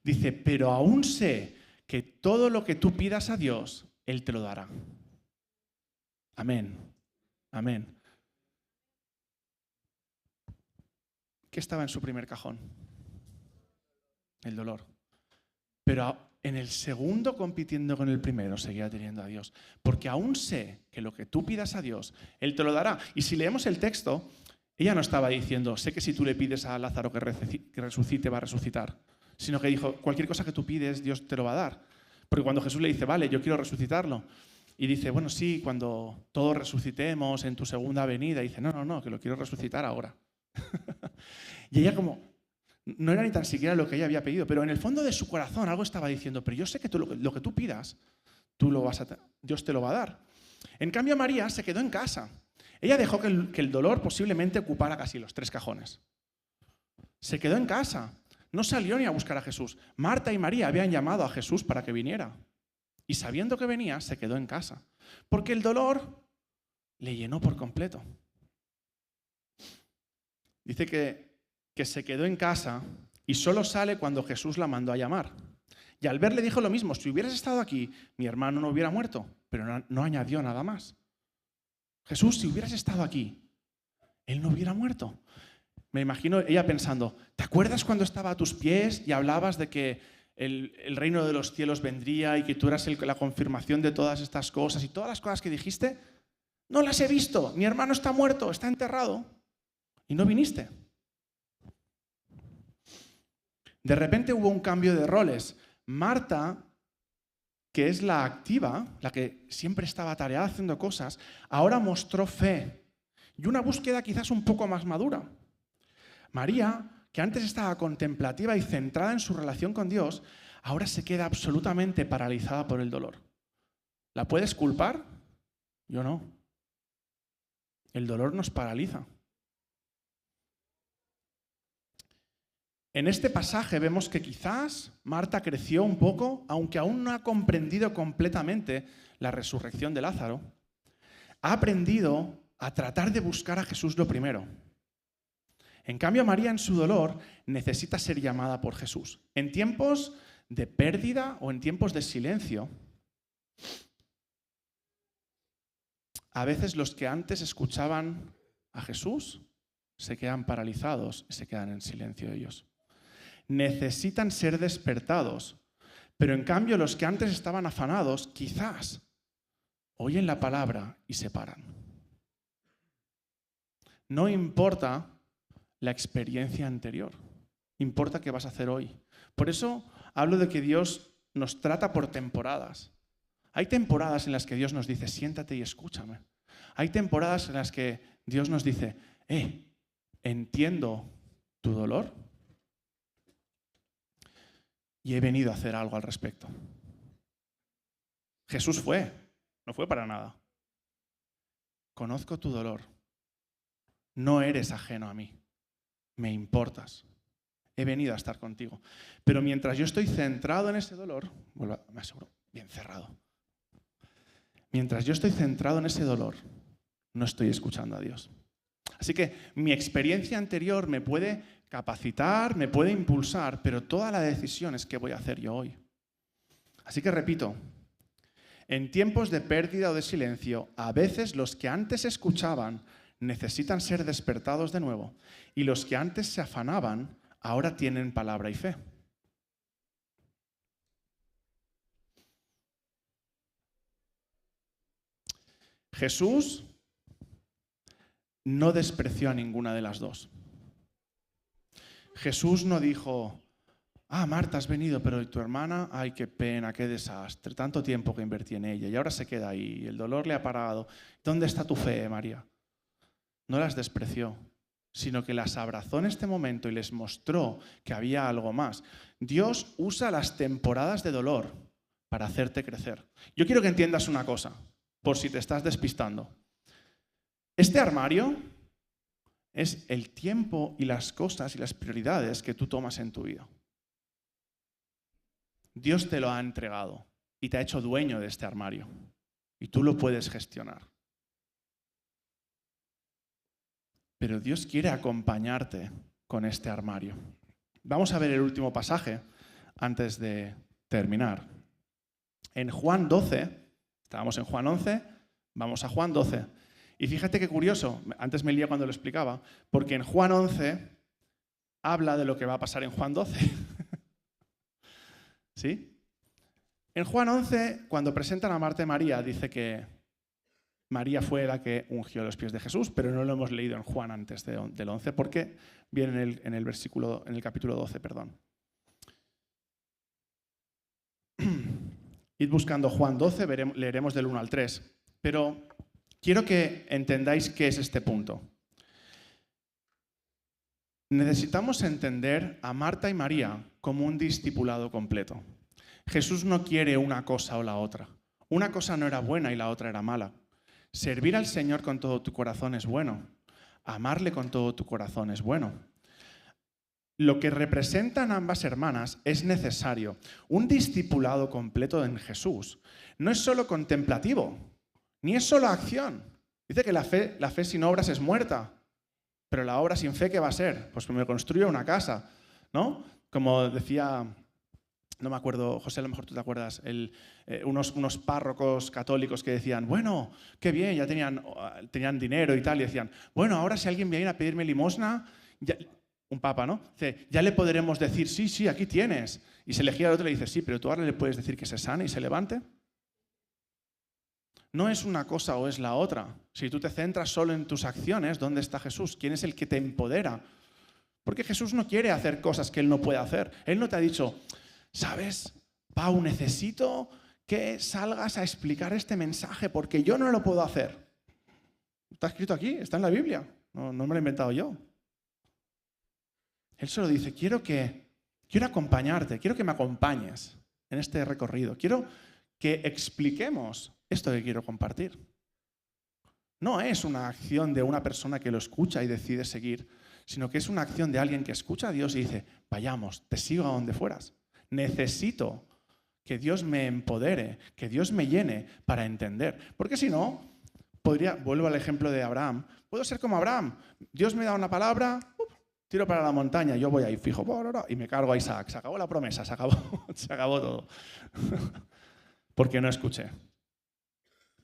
dice, pero aún sé que todo lo que tú pidas a Dios, Él te lo dará. Amén. Amén. ¿Qué estaba en su primer cajón? El dolor. Pero en el segundo, compitiendo con el primero, seguía teniendo a Dios. Porque aún sé que lo que tú pidas a Dios, Él te lo dará. Y si leemos el texto, ella no estaba diciendo, sé que si tú le pides a Lázaro que resucite, va a resucitar. Sino que dijo, cualquier cosa que tú pides, Dios te lo va a dar. Porque cuando Jesús le dice, vale, yo quiero resucitarlo. Y dice, bueno, sí, cuando todos resucitemos en tu segunda venida. Y dice, no, que lo quiero resucitar ahora. Y ella como... No era ni tan siquiera lo que ella había pedido, pero en el fondo de su corazón algo estaba diciendo, pero yo sé que lo que tú pidas, Dios te lo va a dar. En cambio, María se quedó en casa. Ella dejó que el dolor posiblemente ocupara casi los 3 cajones. Se quedó en casa. No salió ni a buscar a Jesús. Marta y María habían llamado a Jesús para que viniera. Y sabiendo que venía, se quedó en casa. Porque el dolor le llenó por completo. Dice que se quedó en casa y solo sale cuando Jesús la mandó a llamar. Y al verle dijo lo mismo, si hubieras estado aquí, mi hermano no hubiera muerto, pero no añadió nada más. Jesús, si hubieras estado aquí, él no hubiera muerto. Me imagino ella pensando, ¿te acuerdas cuando estaba a tus pies y hablabas de que el reino de los cielos vendría y que tú eras la confirmación de todas estas cosas y todas las cosas que dijiste? No las he visto, mi hermano está muerto, está enterrado y no viniste. De repente hubo un cambio de roles. Marta, que es la activa, la que siempre estaba atareada haciendo cosas, ahora mostró fe y una búsqueda quizás un poco más madura. María, que antes estaba contemplativa y centrada en su relación con Dios, ahora se queda absolutamente paralizada por el dolor. ¿La puedes culpar? Yo no. El dolor nos paraliza. En este pasaje vemos que quizás Marta creció un poco, aunque aún no ha comprendido completamente la resurrección de Lázaro. Ha aprendido a tratar de buscar a Jesús lo primero. En cambio, María en su dolor necesita ser llamada por Jesús. En tiempos de pérdida o en tiempos de silencio, a veces los que antes escuchaban a Jesús se quedan paralizados y se quedan en silencio ellos. Necesitan ser despertados, pero en cambio los que antes estaban afanados quizás oyen la palabra y se paran. No importa la experiencia anterior, importa qué vas a hacer hoy. Por eso hablo de que Dios nos trata por temporadas. Hay temporadas en las que Dios nos dice, siéntate y escúchame. Hay temporadas en las que Dios nos dice, entiendo tu dolor y he venido a hacer algo al respecto. Jesús no fue para nada. Conozco tu dolor. No eres ajeno a mí. Me importas. He venido a estar contigo. Pero mientras yo estoy centrado en ese dolor, me aseguro, bien cerrado. Mientras yo estoy centrado en ese dolor, no estoy escuchando a Dios. Así que mi experiencia anterior me puede capacitar, me puede impulsar, pero toda la decisión es qué voy a hacer yo hoy. Así que repito, en tiempos de pérdida o de silencio, a veces los que antes escuchaban necesitan ser despertados de nuevo y los que antes se afanaban ahora tienen palabra y fe. Jesús no despreció a ninguna de las dos. Jesús no dijo, Marta, has venido, pero tu hermana, ay, qué pena, qué desastre, tanto tiempo que invertí en ella y ahora se queda ahí, el dolor le ha parado. ¿Dónde está tu fe, María? No las despreció, sino que las abrazó en este momento y les mostró que había algo más. Dios usa las temporadas de dolor para hacerte crecer. Yo quiero que entiendas una cosa, por si te estás despistando. Este armario es el tiempo y las cosas y las prioridades que tú tomas en tu vida. Dios te lo ha entregado y te ha hecho dueño de este armario y tú lo puedes gestionar. Pero Dios quiere acompañarte con este armario. Vamos a ver el último pasaje antes de terminar. En Juan 12, estábamos en Juan 11, vamos a Juan 12. Y fíjate qué curioso, antes me lié cuando lo explicaba, porque en Juan 11 habla de lo que va a pasar en Juan 12. ¿Sí? En Juan 11, cuando presentan a Marta y María, dice que María fue la que ungió los pies de Jesús, pero no lo hemos leído en Juan antes del 11, porque viene en el capítulo 12, perdón. Id buscando Juan 12, leeremos del 1 al 3, pero quiero que entendáis qué es este punto. Necesitamos entender a Marta y María como un discipulado completo. Jesús no quiere una cosa o la otra. Una cosa no era buena y la otra era mala. Servir al Señor con todo tu corazón es bueno. Amarle con todo tu corazón es bueno. Lo que representan ambas hermanas es necesario. Un discipulado completo en Jesús no es solo contemplativo, ni es solo acción. Dice que la fe sin obras es muerta, pero la obra sin fe, ¿qué va a ser? Pues me construyo una casa, ¿no? Como decía, no me acuerdo, José, a lo mejor tú te acuerdas, unos párrocos católicos que decían, bueno, qué bien, ya tenían dinero y tal, y decían, bueno, ahora si alguien viene a pedirme limosna, un papa, ¿no? Dice, ya le podremos decir, sí, aquí tienes. Y se le gira al otro y le dice, sí, pero tú ahora le puedes decir que se sane y se levante. No es una cosa o es la otra. Si tú te centras solo en tus acciones, ¿dónde está Jesús? ¿Quién es el que te empodera? Porque Jesús no quiere hacer cosas que Él no puede hacer. Él no te ha dicho, ¿sabes, Pau, necesito que salgas a explicar este mensaje porque yo no lo puedo hacer? Está escrito aquí, está en la Biblia. No me lo he inventado yo. Él solo dice, quiero acompañarte, quiero que me acompañes en este recorrido. Quiero que expliquemos esto que quiero compartir. No es una acción de una persona que lo escucha y decide seguir, sino que es una acción de alguien que escucha a Dios y dice, vayamos, te sigo a donde fueras. Necesito que Dios me empodere, que Dios me llene para entender. Porque si no, vuelvo al ejemplo de Abraham, puedo ser como Abraham. Dios me da una palabra, tiro para la montaña, yo voy ahí fijo, y me cargo a Isaac. Se acabó la promesa, se acabó todo. Porque no escuché.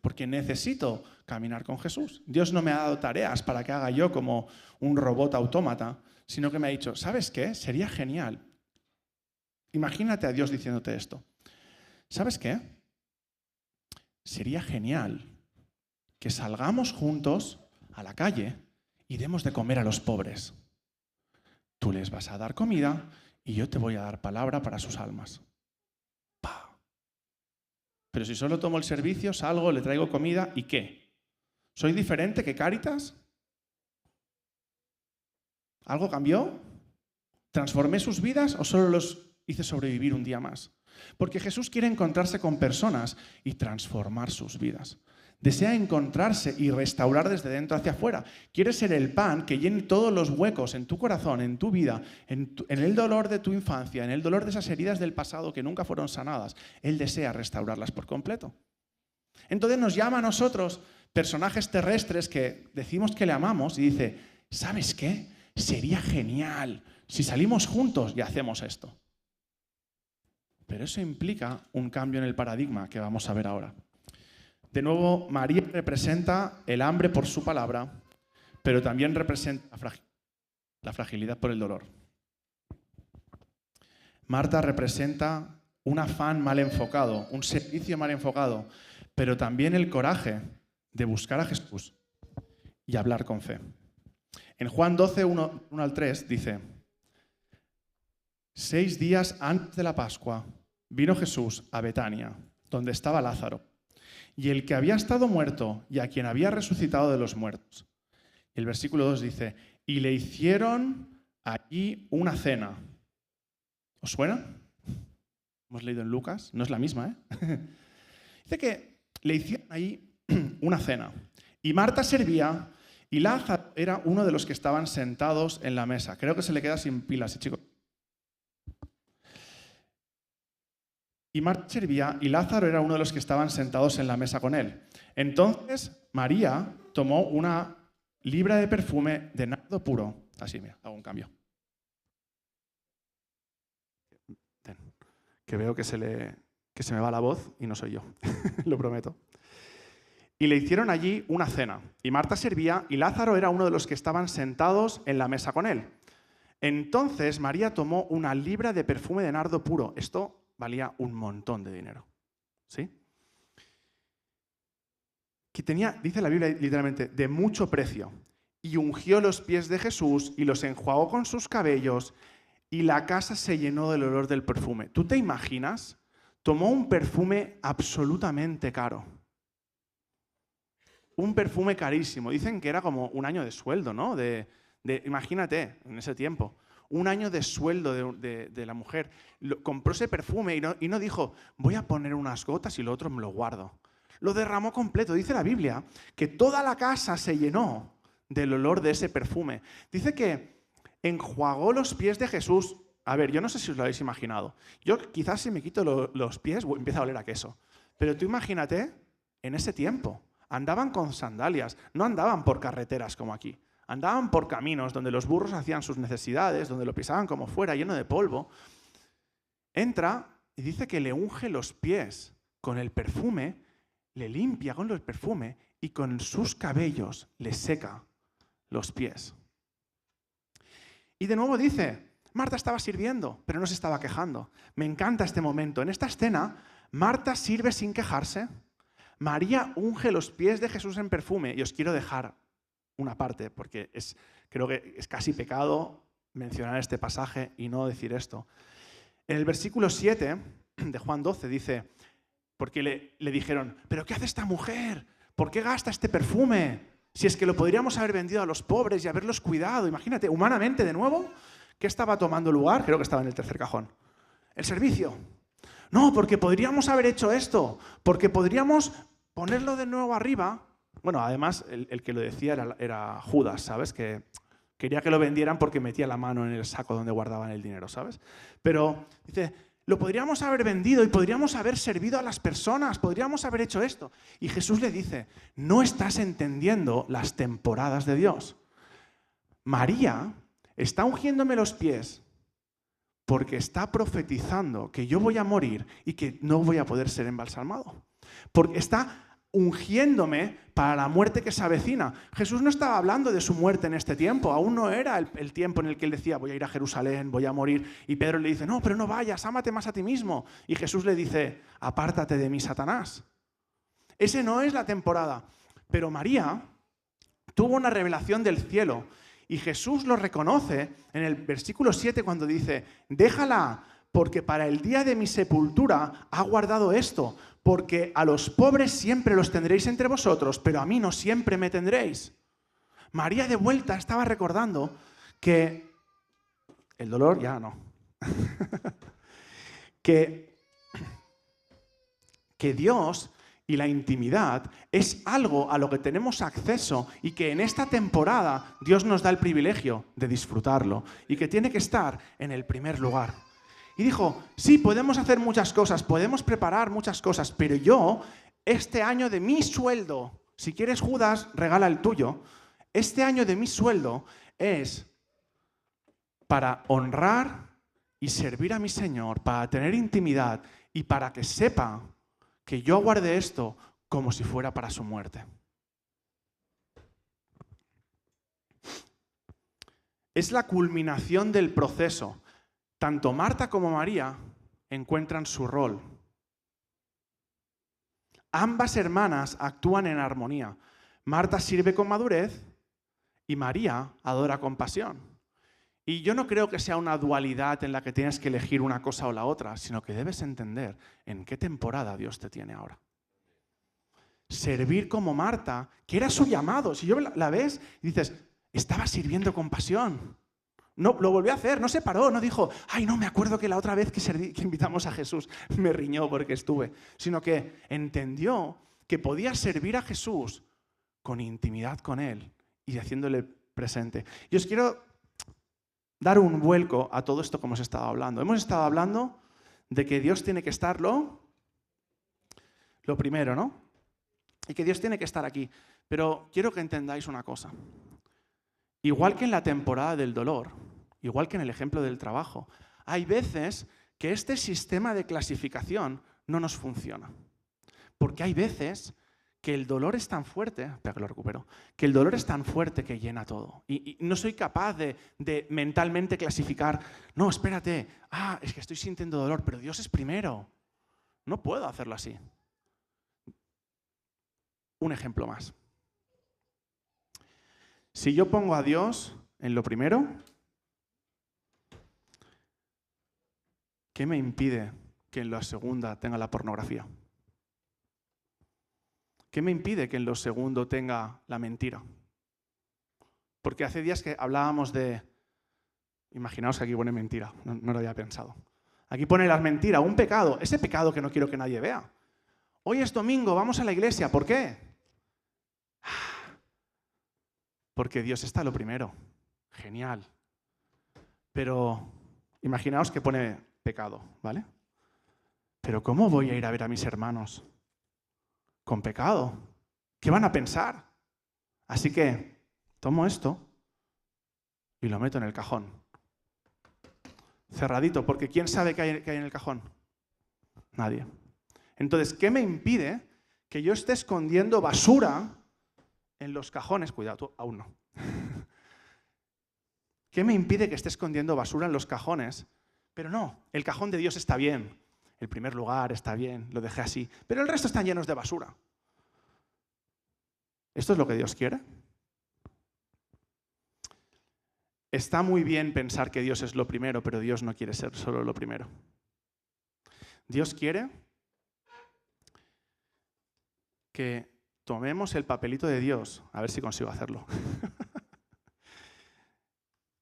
Porque necesito caminar con Jesús. Dios no me ha dado tareas para que haga yo como un robot autómata, sino que me ha dicho, ¿sabes qué? Sería genial. Imagínate a Dios diciéndote esto. ¿Sabes qué? Sería genial que salgamos juntos a la calle y demos de comer a los pobres. Tú les vas a dar comida y yo te voy a dar palabra para sus almas. Pero si solo tomo el servicio, salgo, le traigo comida, ¿y qué? ¿Soy diferente que Cáritas? ¿Algo cambió? ¿Transformé sus vidas o solo los hice sobrevivir un día más? Porque Jesús quiere encontrarse con personas y transformar sus vidas. Desea encontrarse y restaurar desde dentro hacia afuera. Quiere ser el pan que llene todos los huecos en tu corazón, en tu vida, en el dolor de tu infancia, en el dolor de esas heridas del pasado que nunca fueron sanadas. Él desea restaurarlas por completo. Entonces nos llama a nosotros, personajes terrestres que decimos que le amamos, y dice, ¿sabes qué? Sería genial si salimos juntos y hacemos esto. Pero eso implica un cambio en el paradigma que vamos a ver ahora. De nuevo, María representa el hambre por su palabra, pero también representa la fragilidad por el dolor. Marta representa un afán mal enfocado, un servicio mal enfocado, pero también el coraje de buscar a Jesús y hablar con fe. En Juan 12, 1 al 3 dice, 6 días antes de la Pascua vino Jesús a Betania, donde estaba Lázaro, y el que había estado muerto y a quien había resucitado de los muertos. El versículo 2 dice, y le hicieron allí una cena. ¿Os suena? Hemos leído en Lucas, no es la misma, ¿eh? Dice que le hicieron allí una cena. Y Marta servía y Lázaro era uno de los que estaban sentados en la mesa. Creo que se le queda sin pilas, chicos. Y Marta servía y Lázaro era uno de los que estaban sentados en la mesa con él. Entonces María tomó una libra de perfume de nardo puro. Así, mira, hago un cambio. Que veo que se me va la voz y no soy yo, lo prometo. Y le hicieron allí una cena. Y Marta servía y Lázaro era uno de los que estaban sentados en la mesa con él. Entonces María tomó una libra de perfume de nardo puro. Esto valía un montón de dinero. ¿Sí? Que tenía, dice la Biblia literalmente, de mucho precio. Y ungió los pies de Jesús y los enjuagó con sus cabellos y la casa se llenó del olor del perfume. ¿Tú te imaginas? Tomó un perfume absolutamente caro. Un perfume carísimo. Dicen que era como un año de sueldo, ¿no? Imagínate, en ese tiempo. Un año de sueldo de la mujer. Compró ese perfume y no dijo, voy a poner unas gotas y lo otro me lo guardo. Lo derramó completo. Dice la Biblia que toda la casa se llenó del olor de ese perfume. Dice que enjuagó los pies de Jesús. A ver, yo no sé si os lo habéis imaginado. Yo quizás si me quito los pies empieza a oler a queso. Pero tú imagínate, en ese tiempo, andaban con sandalias, no andaban por carreteras como aquí. Andaban por caminos donde los burros hacían sus necesidades, donde lo pisaban como fuera, lleno de polvo. Entra y dice que le unge los pies con el perfume, le limpia con el perfume y con sus cabellos le seca los pies. Y de nuevo dice, Marta estaba sirviendo, pero no se estaba quejando. Me encanta este momento. En esta escena, Marta sirve sin quejarse. María unge los pies de Jesús en perfume. Y os quiero dejar una parte, porque creo que es casi pecado mencionar este pasaje y no decir esto. En el versículo 7 de Juan 12 dice, porque le dijeron, ¿pero qué hace esta mujer? ¿Por qué gasta este perfume? Si es que lo podríamos haber vendido a los pobres y haberlos cuidado. Imagínate, humanamente de nuevo, ¿qué estaba tomando lugar? Creo que estaba en el tercer cajón. El servicio. No, porque podríamos haber hecho esto, porque podríamos ponerlo de nuevo arriba. Bueno, además, el que lo decía era Judas, ¿sabes? Que quería que lo vendieran porque metía la mano en el saco donde guardaban el dinero, ¿sabes? Pero dice, lo podríamos haber vendido y podríamos haber servido a las personas, podríamos haber hecho esto. Y Jesús le dice, no estás entendiendo las temporadas de Dios. María está ungiéndome los pies porque está profetizando que yo voy a morir y que no voy a poder ser embalsamado. Porque está ungiéndome para la muerte que se avecina. Jesús no estaba hablando de su muerte en este tiempo, aún no era el tiempo en el que él decía, voy a ir a Jerusalén, voy a morir. Y Pedro le dice, no, pero no vayas, ámate más a ti mismo. Y Jesús le dice, apártate de mí, Satanás. Ese no es la temporada. Pero María tuvo una revelación del cielo y Jesús lo reconoce en el versículo 7 cuando dice, déjala, porque para el día de mi sepultura ha guardado esto, porque a los pobres siempre los tendréis entre vosotros, pero a mí no siempre me tendréis. María de vuelta estaba recordando que el dolor ya no. que Dios y la intimidad es algo a lo que tenemos acceso y que en esta temporada Dios nos da el privilegio de disfrutarlo y que tiene que estar en el primer lugar. Y dijo, sí, podemos hacer muchas cosas, podemos preparar muchas cosas, pero yo, este año de mi sueldo, si quieres Judas, regala el tuyo, este año de mi sueldo es para honrar y servir a mi Señor, para tener intimidad y para que sepa que yo guarde esto como si fuera para su muerte. Es la culminación del proceso. Tanto Marta como María encuentran su rol. Ambas hermanas actúan en armonía. Marta sirve con madurez y María adora con pasión. Y yo no creo que sea una dualidad en la que tienes que elegir una cosa o la otra, sino que debes entender en qué temporada Dios te tiene ahora. Servir como Marta, que era su llamado. Si yo la ves y dices, estaba sirviendo con pasión. No, lo volvió a hacer, no se paró, no dijo, ay, no, me acuerdo que la otra vez que invitamos a Jesús me riñó porque estuve. Sino que entendió que podía servir a Jesús con intimidad con Él y haciéndole presente. Y os quiero dar un vuelco a todo esto que hemos estado hablando. Hemos estado hablando de que Dios tiene que estar lo primero, ¿no? Y que Dios tiene que estar aquí. Pero quiero que entendáis una cosa. Igual que en la temporada del dolor, igual que en el ejemplo del trabajo, hay veces que este sistema de clasificación no nos funciona. Porque hay veces que el dolor es tan fuerte, espera que lo recupero, que el dolor es tan fuerte que llena todo. Y no soy capaz de mentalmente clasificar, no, espérate, es que estoy sintiendo dolor, pero Dios es primero. No puedo hacerlo así. Un ejemplo más. Si yo pongo a Dios en lo primero, ¿qué me impide que en la segunda tenga la pornografía? ¿Qué me impide que en lo segundo tenga la mentira? Porque hace días que hablábamos de... Imaginaos que aquí pone mentira, no lo había pensado. Aquí pone las mentiras, un pecado, ese pecado que no quiero que nadie vea. Hoy es domingo, vamos a la iglesia, ¿por qué? Porque Dios está lo primero. Genial. Pero imaginaos que pone pecado, ¿vale? Pero ¿cómo voy a ir a ver a mis hermanos con pecado? ¿Qué van a pensar? Así que tomo esto y lo meto en el cajón. Cerradito, porque ¿quién sabe qué hay en el cajón? Nadie. Entonces, ¿qué me impide que yo esté escondiendo basura en los cajones? Cuidado, tú aún no. ¿Qué me impide que esté escondiendo basura en los cajones? Pero no, el cajón de Dios está bien. El primer lugar está bien, lo dejé así. Pero el resto están llenos de basura. ¿Esto es lo que Dios quiere? Está muy bien pensar que Dios es lo primero, pero Dios no quiere ser solo lo primero. Dios quiere que tomemos el papelito de Dios, a ver si consigo hacerlo,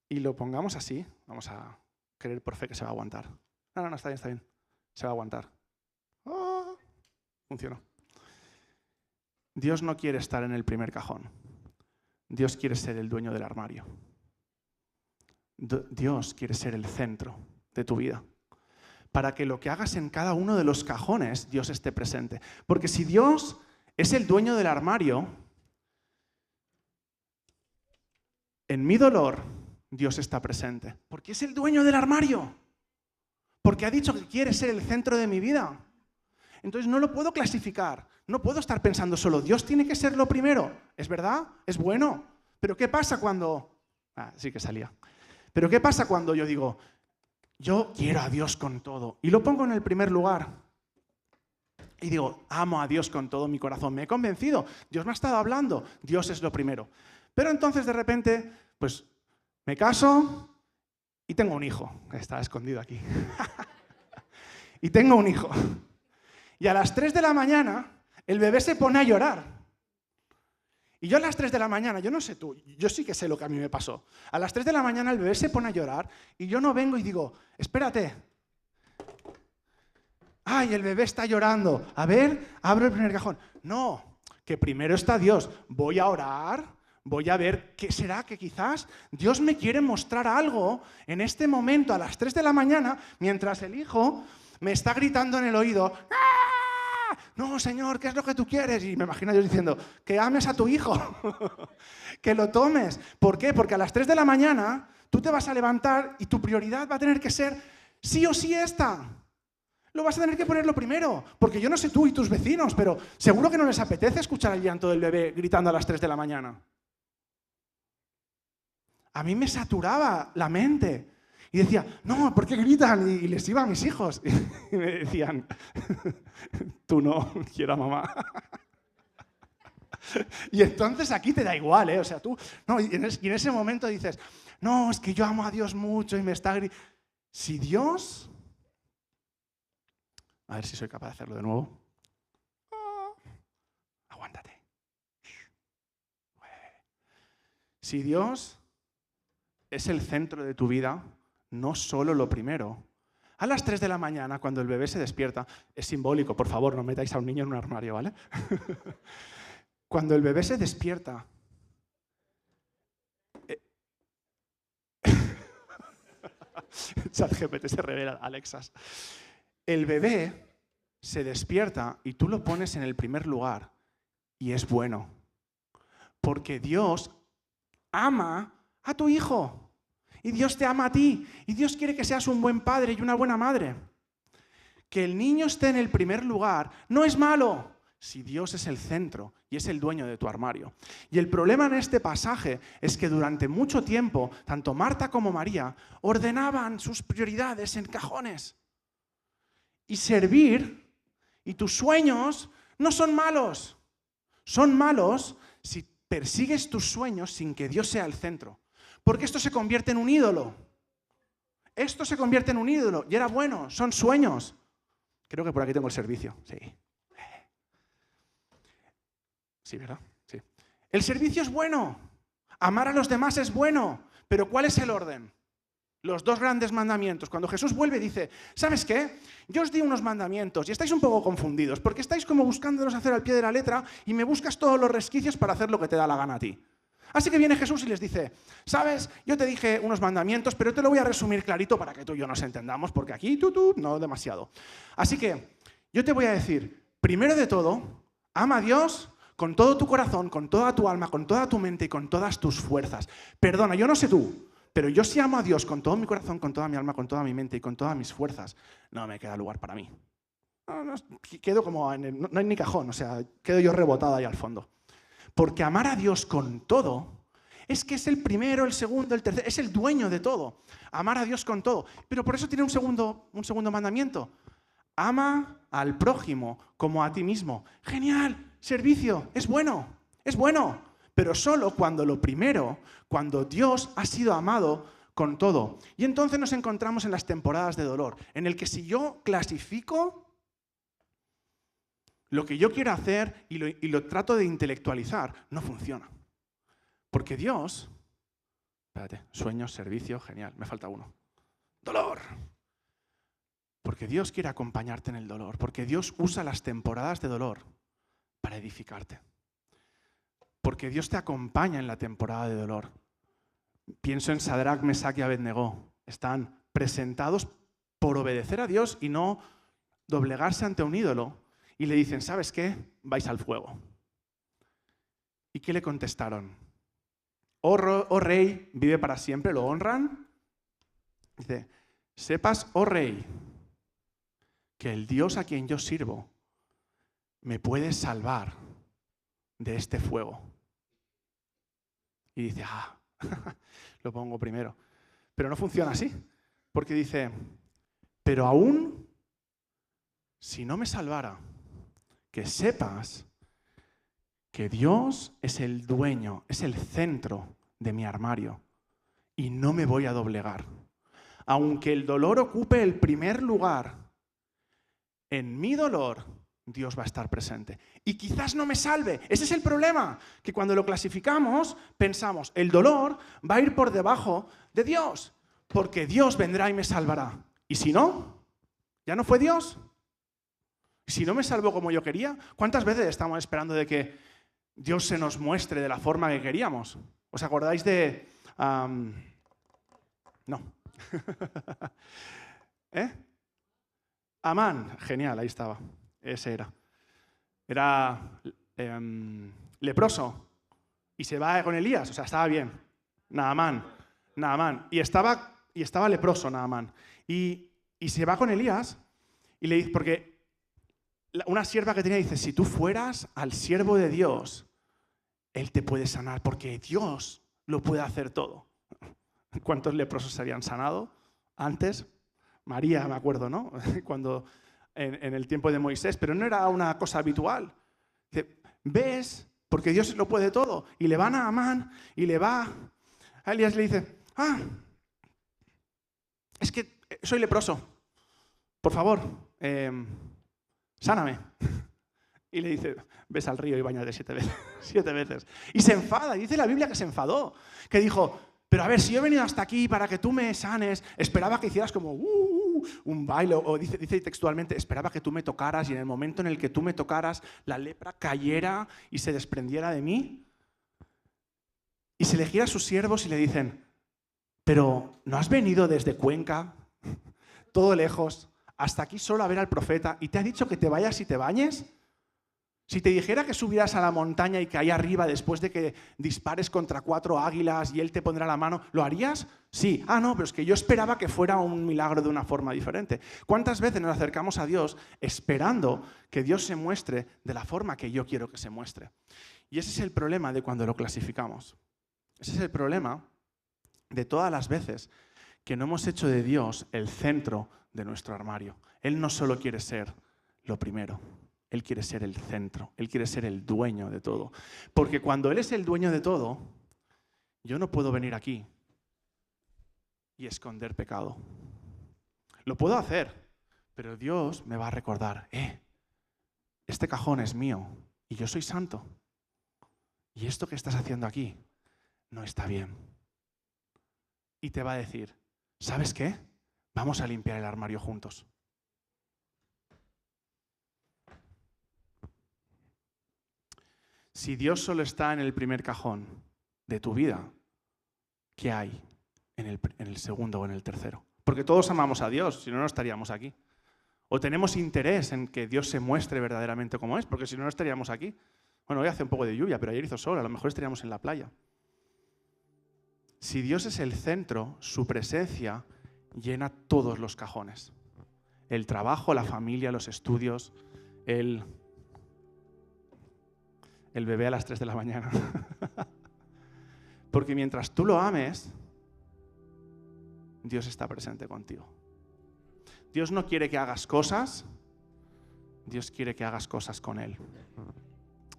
y lo pongamos así. Vamos a creer por fe que se va a aguantar. No, está bien. Se va a aguantar. ¡Oh! Funcionó. Dios no quiere estar en el primer cajón. Dios quiere ser el dueño del armario. Dios quiere ser el centro de tu vida. Para que lo que hagas en cada uno de los cajones, Dios esté presente. Porque si Dios es el dueño del armario, en mi dolor, Dios está presente. Porque es el dueño del armario. Porque ha dicho que quiere ser el centro de mi vida. Entonces no lo puedo clasificar. No puedo estar pensando solo, Dios tiene que ser lo primero. ¿Es verdad? ¿Es bueno? Pero ¿qué pasa cuando...? Sí que salía. Pero ¿qué pasa cuando yo digo, yo quiero a Dios con todo y lo pongo en el primer lugar? Y digo, amo a Dios con todo mi corazón. Me he convencido. Dios me ha estado hablando. Dios es lo primero. Pero entonces de repente, pues me caso y tengo un hijo. Está escondido aquí. Y tengo un hijo. Y a las 3 de la mañana, el bebé se pone a llorar. Y yo a las 3 de la mañana, yo no sé tú, yo sí que sé lo que a mí me pasó. A las 3 de la mañana el bebé se pone a llorar y yo no vengo y digo, espérate. ¡Ay, el bebé está llorando! A ver, abro el primer cajón. No, que primero está Dios. Voy a orar, voy a ver qué será que quizás Dios me quiere mostrar algo en este momento a las 3 de la mañana mientras el hijo me está gritando en el oído. ¡Ah! No, Señor, ¿qué es lo que tú quieres? Y me imagino Dios diciendo, que ames a tu hijo, que lo tomes. ¿Por qué? Porque a las 3 de la mañana tú te vas a levantar y tu prioridad va a tener que ser sí o sí esta. Lo vas a tener que ponerlo primero, porque yo no sé tú y tus vecinos, pero seguro que no les apetece escuchar el llanto del bebé gritando a las 3 de la mañana. A mí me saturaba la mente. Y decía, no, ¿por qué gritan? Y les iba a mis hijos. Y me decían, tú no, quiero a mamá. Y entonces aquí te da igual, ¿eh? O sea, tú, no, y en ese momento dices, no, es que yo amo a Dios mucho y me está gritando. Si Dios... A ver si soy capaz de hacerlo de nuevo. Aguántate. Si Dios es el centro de tu vida, no solo lo primero. A las 3 de la mañana, cuando el bebé se despierta, es simbólico, por favor, no metáis a un niño en un armario, ¿vale? Cuando el bebé se despierta, ChatGPT se revela, Alexas. El bebé se despierta y tú lo pones en el primer lugar y es bueno. Porque Dios ama a tu hijo. Y Dios te ama a ti. Y Dios quiere que seas un buen padre y una buena madre. Que el niño esté en el primer lugar no es malo si Dios es el centro y es el dueño de tu armario. Y el problema en este pasaje es que durante mucho tiempo, tanto Marta como María ordenaban sus prioridades en cajones. Y servir y tus sueños no son malos. Son malos si persigues tus sueños sin que Dios sea el centro. Porque esto se convierte en un ídolo. Esto se convierte en un ídolo. Y era bueno, son sueños. Creo que por aquí tengo el servicio. Sí. Sí, ¿verdad? Sí. El servicio es bueno. Amar a los demás es bueno. Pero ¿cuál es el orden? Los 2 grandes mandamientos. Cuando Jesús vuelve dice, ¿sabes qué? Yo os di unos mandamientos y estáis un poco confundidos porque estáis como buscándolos hacer al pie de la letra y me buscas todos los resquicios para hacer lo que te da la gana a ti. Así que viene Jesús y les dice, ¿sabes? Yo te dije unos mandamientos, pero te lo voy a resumir clarito para que tú y yo nos entendamos, porque aquí no demasiado. Así que yo te voy a decir, primero de todo, ama a Dios con todo tu corazón, con toda tu alma, con toda tu mente y con todas tus fuerzas. Perdona, yo no sé tú, pero yo sí amo a Dios con todo mi corazón, con toda mi alma, con toda mi mente y con todas mis fuerzas. No me queda lugar para mí. Quedo como no hay ni cajón, o sea, quedo yo rebotado ahí al fondo. Porque amar a Dios con todo es que es el primero, el segundo, el tercero, es el dueño de todo. Amar a Dios con todo. Pero por eso tiene un segundo mandamiento. Ama al prójimo como a ti mismo. Genial, servicio, es bueno, pero solo cuando lo primero, cuando Dios ha sido amado con todo. Y entonces nos encontramos en las temporadas de dolor, en el que si yo clasifico lo que yo quiero hacer y lo trato de intelectualizar, no funciona. Porque Dios... Espérate, sueños, servicio, genial, me falta uno. Dolor. Porque Dios quiere acompañarte en el dolor. Porque Dios usa las temporadas de dolor para edificarte. Porque Dios te acompaña en la temporada de dolor. Pienso en Sadrach, Mesach y Abednego. Están presentados por obedecer a Dios y no doblegarse ante un ídolo. Y le dicen, ¿sabes qué? Vais al fuego. ¿Y qué le contestaron? Oh rey, vive para siempre, ¿lo honran? Dice, sepas, oh rey, que el Dios a quien yo sirvo me puede salvar de este fuego. Y dice, lo pongo primero. Pero no funciona así, porque dice, pero aún si no me salvara, que sepas que Dios es el dueño, es el centro de mi armario y no me voy a doblegar. Aunque el dolor ocupe el primer lugar, en mi dolor Dios va a estar presente. Y quizás no me salve. Ese es el problema, que cuando lo clasificamos, pensamos, el dolor va a ir por debajo de Dios, porque Dios vendrá y me salvará. Y si no, ya no fue Dios. Si no me salvó como yo quería, ¿cuántas veces estamos esperando de que Dios se nos muestre de la forma que queríamos? ¿Os acordáis de... No. Amán, genial, ahí estaba. Ese era. Era leproso. Y se va con Elías, o sea, estaba bien. Naamán. Y estaba leproso Naamán. Y se va con Elías y le dice, porque una sierva que tenía dice, si tú fueras al siervo de Dios, él te puede sanar, porque Dios lo puede hacer todo. ¿Cuántos leprosos se habían sanado antes? María, me acuerdo, ¿no? Cuando en el tiempo de Moisés, pero no era una cosa habitual. Dice, ¿ves? Porque Dios lo puede todo. Y le va a Naamán y le va a Elías, le dice, es que soy leproso. Por favor, sáname. Y le dice, ves al río y báñate 7 veces. 7 veces. Y se enfada. Y dice la Biblia que se enfadó. Que dijo, pero a ver, si yo he venido hasta aquí para que tú me sanes, esperaba que hicieras como un baile. O dice textualmente, esperaba que tú me tocaras y en el momento en el que tú me tocaras, la lepra cayera y se desprendiera de mí. Y se le gira a sus siervos y le dicen, pero ¿no has venido desde Cuenca, todo lejos, hasta aquí solo a ver al profeta y te ha dicho que te vayas y te bañes? Si te dijera que subieras a la montaña y que ahí arriba, después de que dispares contra 4 águilas y él te pondrá la mano, ¿lo harías? Sí. No, pero es que yo esperaba que fuera un milagro de una forma diferente. ¿Cuántas veces nos acercamos a Dios esperando que Dios se muestre de la forma que yo quiero que se muestre? Y ese es el problema de cuando lo clasificamos. Ese es el problema de todas las veces que no hemos hecho de Dios el centro de nuestro armario. Él no solo quiere ser lo primero. Él quiere ser el centro, Él quiere ser el dueño de todo. Porque cuando Él es el dueño de todo, yo no puedo venir aquí y esconder pecado. Lo puedo hacer, pero Dios me va a recordar, este cajón es mío y yo soy santo. Y esto que estás haciendo aquí no está bien. Y te va a decir, ¿sabes qué? Vamos a limpiar el armario juntos. Si Dios solo está en el primer cajón de tu vida, ¿qué hay en el segundo o en el tercero? Porque todos amamos a Dios, si no, no estaríamos aquí. O tenemos interés en que Dios se muestre verdaderamente como es, porque si no, no estaríamos aquí. Bueno, hoy hace un poco de lluvia, pero ayer hizo sol, a lo mejor estaríamos en la playa. Si Dios es el centro, su presencia llena todos los cajones. El trabajo, la familia, los estudios, el bebé a las 3 de la mañana. Porque mientras tú lo ames, Dios está presente contigo. Dios no quiere que hagas cosas, Dios quiere que hagas cosas con Él.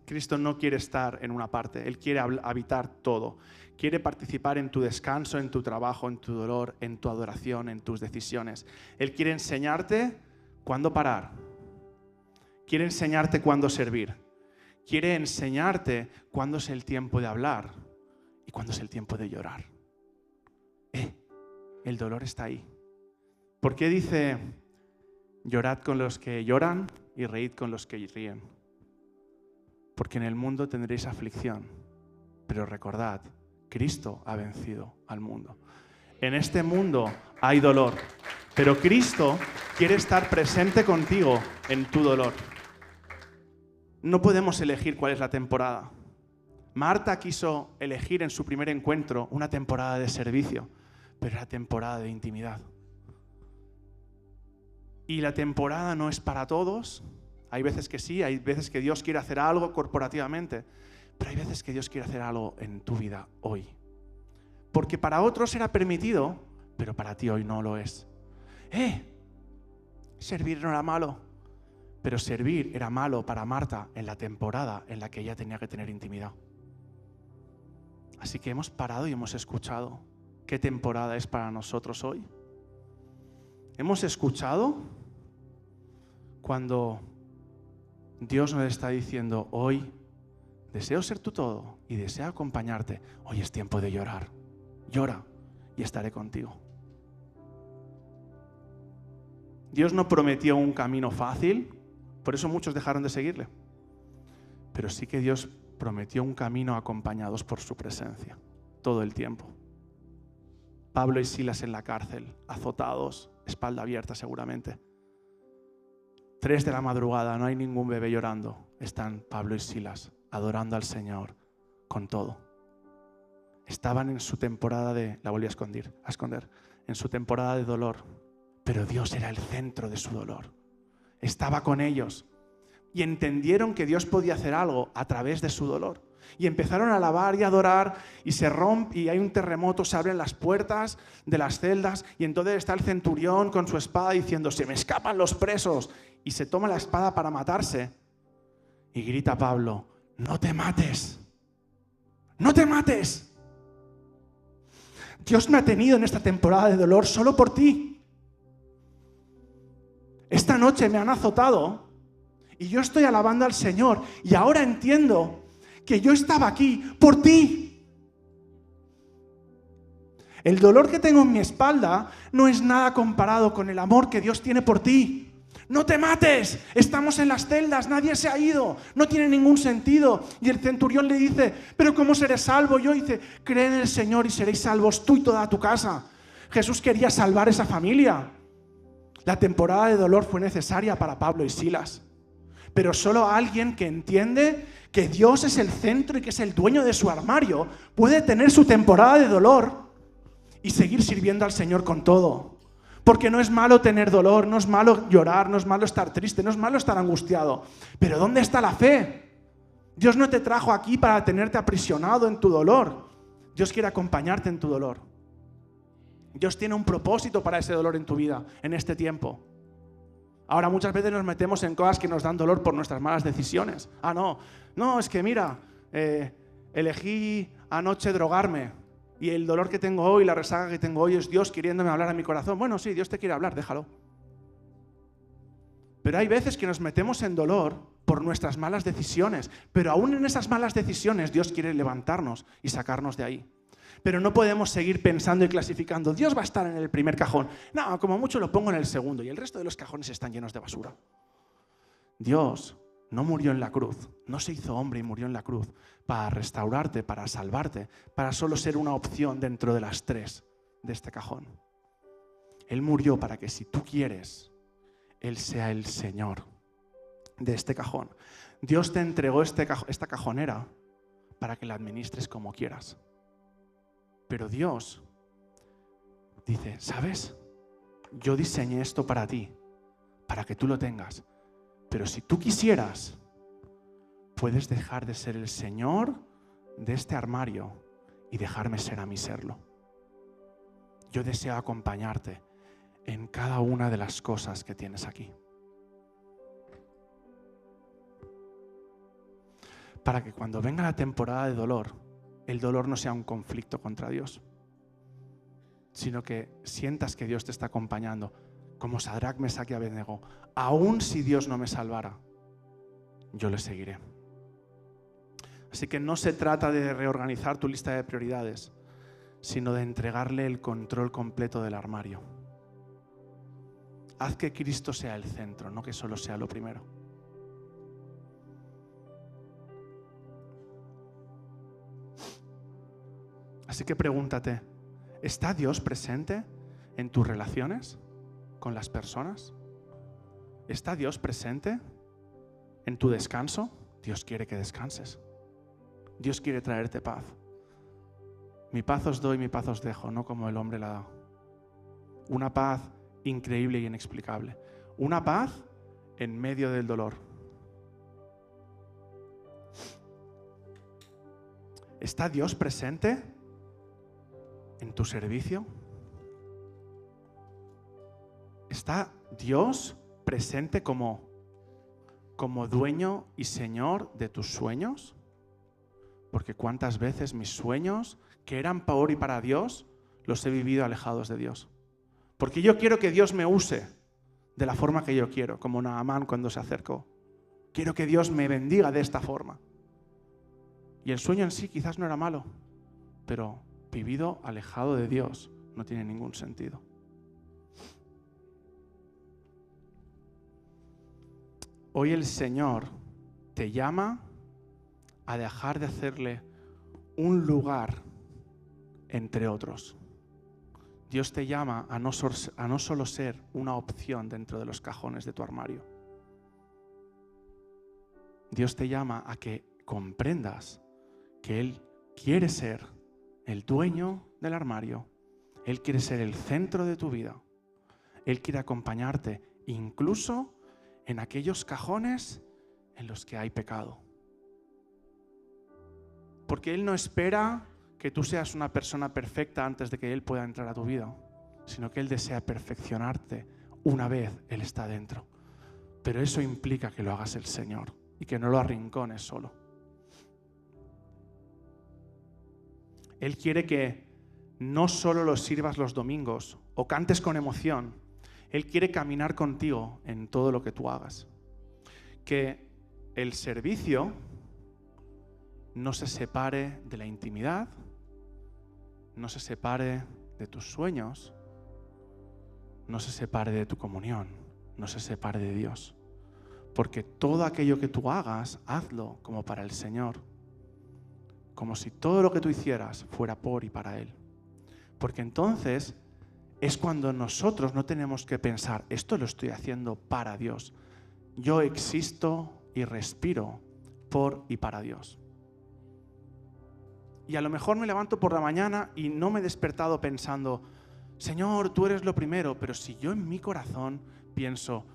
Cristo no quiere estar en una parte, Él quiere habitar todo. Quiere participar en tu descanso, en tu trabajo, en tu dolor, en tu adoración, en tus decisiones. Él quiere enseñarte cuándo parar. Quiere enseñarte cuándo servir. Quiere enseñarte cuándo es el tiempo de hablar y cuándo es el tiempo de llorar. El dolor está ahí. ¿Por qué dice, llorad con los que lloran y reíd con los que ríen? Porque en el mundo tendréis aflicción, pero recordad, Cristo ha vencido al mundo. En este mundo hay dolor, pero Cristo quiere estar presente contigo en tu dolor. No podemos elegir cuál es la temporada. Marta quiso elegir en su primer encuentro una temporada de servicio, pero era temporada de intimidad. Y la temporada no es para todos. Hay veces que sí, hay veces que Dios quiere hacer algo corporativamente, pero hay veces que Dios quiere hacer algo en tu vida hoy. Porque para otros era permitido, pero para ti hoy no lo es. Servir no era malo. Pero servir era malo para Marta en la temporada en la que ella tenía que tener intimidad. Así que hemos parado y hemos escuchado qué temporada es para nosotros hoy. Hemos escuchado cuando Dios nos está diciendo hoy, deseo ser tu todo y deseo acompañarte. Hoy es tiempo de llorar. Llora y estaré contigo. Dios no prometió un camino fácil, por eso muchos dejaron de seguirle. Pero sí que Dios prometió un camino acompañados por su presencia, todo el tiempo. Pablo y Silas en la cárcel, azotados, espalda abierta seguramente. 3 de la madrugada, no hay ningún bebé llorando. Están Pablo y Silas adorando al Señor con todo. Estaban en su temporada de, la volví a esconder, en su temporada de dolor. Pero Dios era el centro de su dolor. Estaba con ellos. Y entendieron que Dios podía hacer algo a través de su dolor. Y empezaron a alabar y a adorar, y se rompe, y hay un terremoto, se abren las puertas de las celdas, y entonces está el centurión con su espada diciendo, se me escapan los presos, y se toma la espada para matarse. Y grita a Pablo, no te mates, no te mates. Dios me ha tenido en esta temporada de dolor solo por ti. Esta noche me han azotado y yo estoy alabando al Señor y ahora entiendo que yo estaba aquí por ti. El dolor que tengo en mi espalda no es nada comparado con el amor que Dios tiene por ti. No te mates, estamos en las celdas, nadie se ha ido, no tiene ningún sentido. Y el centurión le dice, pero ¿cómo seré salvo yo? Y dice, cree en el Señor y seréis salvos tú y toda tu casa. Jesús quería salvar esa familia. La temporada de dolor fue necesaria para Pablo y Silas. Pero solo alguien que entiende que Dios es el centro y que es el dueño de su armario puede tener su temporada de dolor y seguir sirviendo al Señor con todo. Porque no es malo tener dolor, no es malo llorar, no es malo estar triste, no es malo estar angustiado. Pero ¿dónde está la fe? Dios no te trajo aquí para tenerte aprisionado en tu dolor. Dios quiere acompañarte en tu dolor. Dios tiene un propósito para ese dolor en tu vida, en este tiempo. Ahora muchas veces nos metemos en cosas que nos dan dolor por nuestras malas decisiones. No, es que mira, elegí anoche drogarme y el dolor que tengo hoy, la resaca que tengo hoy es Dios queriéndome hablar a mi corazón. Bueno, sí, Dios te quiere hablar, déjalo. Pero hay veces que nos metemos en dolor por nuestras malas decisiones, pero aún en esas malas decisiones Dios quiere levantarnos y sacarnos de ahí. Pero no podemos seguir pensando y clasificando. Dios va a estar en el primer cajón. No, como mucho lo pongo en el segundo y el resto de los cajones están llenos de basura. Dios no murió en la cruz, no se hizo hombre y murió en la cruz para restaurarte, para salvarte, para solo ser una opción dentro de las 3 de este cajón. Él murió para que si tú quieres, Él sea el Señor de este cajón. Dios te entregó esta cajonera para que la administres como quieras. Pero Dios dice, ¿sabes? Yo diseñé esto para ti, para que tú lo tengas. Pero si tú quisieras, puedes dejar de ser el Señor de este armario y dejarme ser a mí serlo. Yo deseo acompañarte en cada una de las cosas que tienes aquí. Para que cuando venga la temporada de dolor, el dolor no sea un conflicto contra Dios, sino que sientas que Dios te está acompañando, como Sadrac, Mesac y Abednego. Aún si Dios no me salvara, yo le seguiré. Así que no se trata de reorganizar tu lista de prioridades, sino de entregarle el control completo del armario. Haz que Cristo sea el centro, no que solo sea lo primero. Así que pregúntate, ¿está Dios presente en tus relaciones con las personas? ¿Está Dios presente en tu descanso? Dios quiere que descanses. Dios quiere traerte paz. Mi paz os doy, mi paz os dejo, no como el hombre la da. Una paz increíble y inexplicable. Una paz en medio del dolor. ¿Está Dios presente en tu servicio? ¿Está Dios presente como dueño y señor de tus sueños? Porque cuántas veces mis sueños, que eran por y para Dios, los he vivido alejados de Dios. Porque yo quiero que Dios me use de la forma que yo quiero, como Naamán cuando se acercó. Quiero que Dios me bendiga de esta forma. Y el sueño en sí quizás no era malo, pero vivido alejado de Dios no tiene ningún sentido. Hoy el Señor te llama a dejar de hacerle un lugar entre otros. Dios te llama a no solo ser una opción dentro de los cajones de tu armario. Dios te llama a que comprendas que Él quiere ser el dueño del armario. Él quiere ser el centro de tu vida. Él quiere acompañarte incluso en aquellos cajones en los que hay pecado. Porque Él no espera que tú seas una persona perfecta antes de que Él pueda entrar a tu vida, sino que Él desea perfeccionarte una vez Él está dentro. Pero eso implica que lo hagas el Señor y que no lo arrincones solo. Él quiere que no solo lo sirvas los domingos o cantes con emoción. Él quiere caminar contigo en todo lo que tú hagas. Que el servicio no se separe de la intimidad, no se separe de tus sueños, no se separe de tu comunión, no se separe de Dios. Porque todo aquello que tú hagas, hazlo como para el Señor. Como si todo lo que tú hicieras fuera por y para Él. Porque entonces es cuando nosotros no tenemos que pensar, esto lo estoy haciendo para Dios. Yo existo y respiro por y para Dios. Y a lo mejor me levanto por la mañana y no me he despertado pensando, Señor, tú eres lo primero, pero si yo en mi corazón pienso,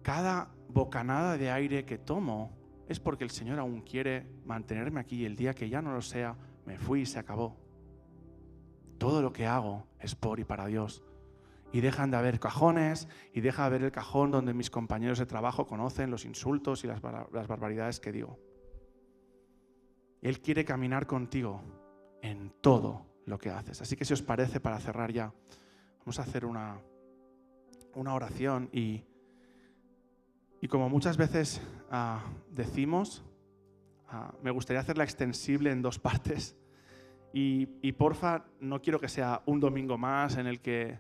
cada bocanada de aire que tomo es porque el Señor aún quiere mantenerme aquí y el día que ya no lo sea, me fui y se acabó. Todo lo que hago es por y para Dios. Y dejan de haber cajones y deja de haber el cajón donde mis compañeros de trabajo conocen los insultos y las barbaridades que digo. Él quiere caminar contigo en todo lo que haces. Así que si os parece, para cerrar ya, vamos a hacer una oración y como muchas veces decimos, me gustaría hacerla extensible en 2 partes. Y porfa, no quiero que sea un domingo más en el que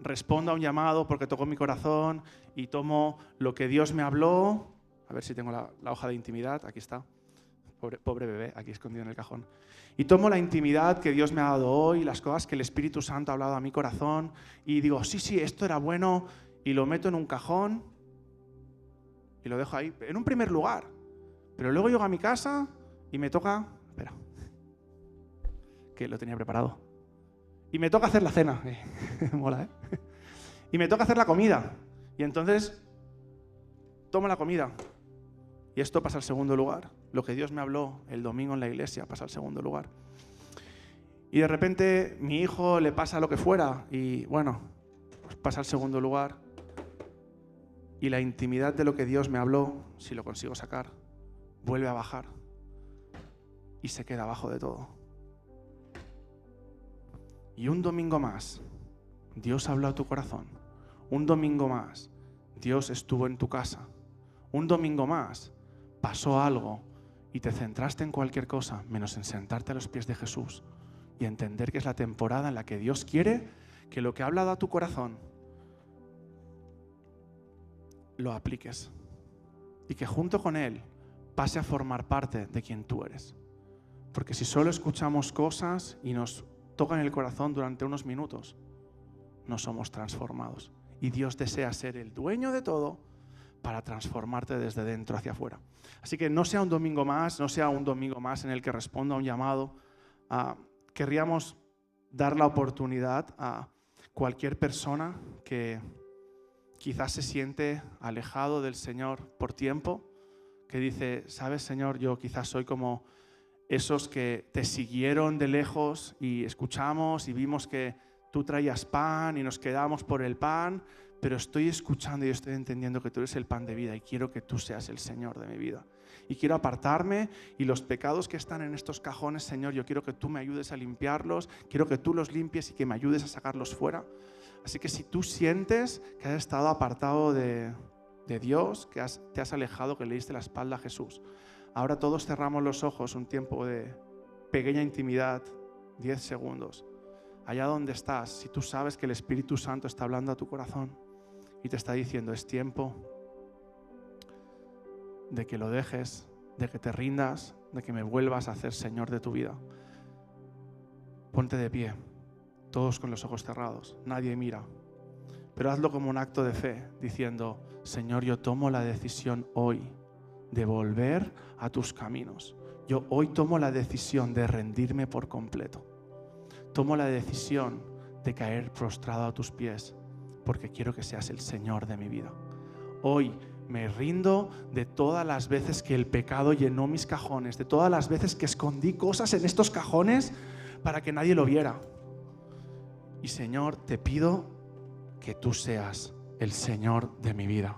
respondo a un llamado porque tocó mi corazón y tomo lo que Dios me habló. A ver si tengo la hoja de intimidad, aquí está. Pobre bebé, aquí escondido en el cajón. Y tomo la intimidad que Dios me ha dado hoy, las cosas que el Espíritu Santo ha hablado a mi corazón y digo, sí, esto era bueno, y lo meto en un cajón y lo dejo ahí, en un primer lugar. Pero luego llego a mi casa y me toca... Espera, que lo tenía preparado. Y me toca hacer la cena. Mola, ¿eh? Y me toca hacer la comida. Y entonces tomo la comida. Y esto pasa al segundo lugar. Lo que Dios me habló el domingo en la iglesia pasa al segundo lugar. Y de repente mi hijo le pasa lo que fuera y bueno, pues pasa al segundo lugar. Y la intimidad de lo que Dios me habló, si lo consigo sacar, vuelve a bajar. Y se queda abajo de todo. Y un domingo más, Dios habló a tu corazón. Un domingo más, Dios estuvo en tu casa. Un domingo más, pasó algo y te centraste en cualquier cosa, menos en sentarte a los pies de Jesús y entender que es la temporada en la que Dios quiere que lo que ha hablado a tu corazón lo apliques y que junto con Él pase a formar parte de quien tú eres. Porque si solo escuchamos cosas y nos tocan el corazón durante unos minutos, no somos transformados. Y Dios desea ser el dueño de todo para transformarte desde dentro hacia afuera. Así que no sea un domingo más, en el que responda a un llamado. Querríamos dar la oportunidad a cualquier persona que quizás se siente alejado del Señor por tiempo, que dice, ¿sabes, Señor? Yo quizás soy como esos que te siguieron de lejos y escuchamos y vimos que tú traías pan y nos quedamos por el pan, pero estoy escuchando y estoy entendiendo que tú eres el pan de vida y quiero que tú seas el Señor de mi vida. Y quiero apartarme y los pecados que están en estos cajones, Señor, yo quiero que tú me ayudes a limpiarlos, quiero que tú los limpies y que me ayudes a sacarlos fuera. Así que si tú sientes que has estado apartado de de Dios, que te has alejado, que le diste la espalda a Jesús. Ahora todos cerramos los ojos, un tiempo de pequeña intimidad, 10 segundos. Allá donde estás, si tú sabes que el Espíritu Santo está hablando a tu corazón y te está diciendo, es tiempo de que lo dejes, de que te rindas, de que me vuelvas a hacer Señor de tu vida. Ponte de pie, todos con los ojos cerrados, nadie mira. Pero hazlo como un acto de fe, diciendo, Señor, yo tomo la decisión hoy de volver a tus caminos. Yo hoy tomo la decisión de rendirme por completo. Tomo la decisión de caer prostrado a tus pies, porque quiero que seas el Señor de mi vida. Hoy me rindo de todas las veces que el pecado llenó mis cajones, de todas las veces que escondí cosas en estos cajones para que nadie lo viera. Y Señor, te pido que tú seas el Señor de mi vida.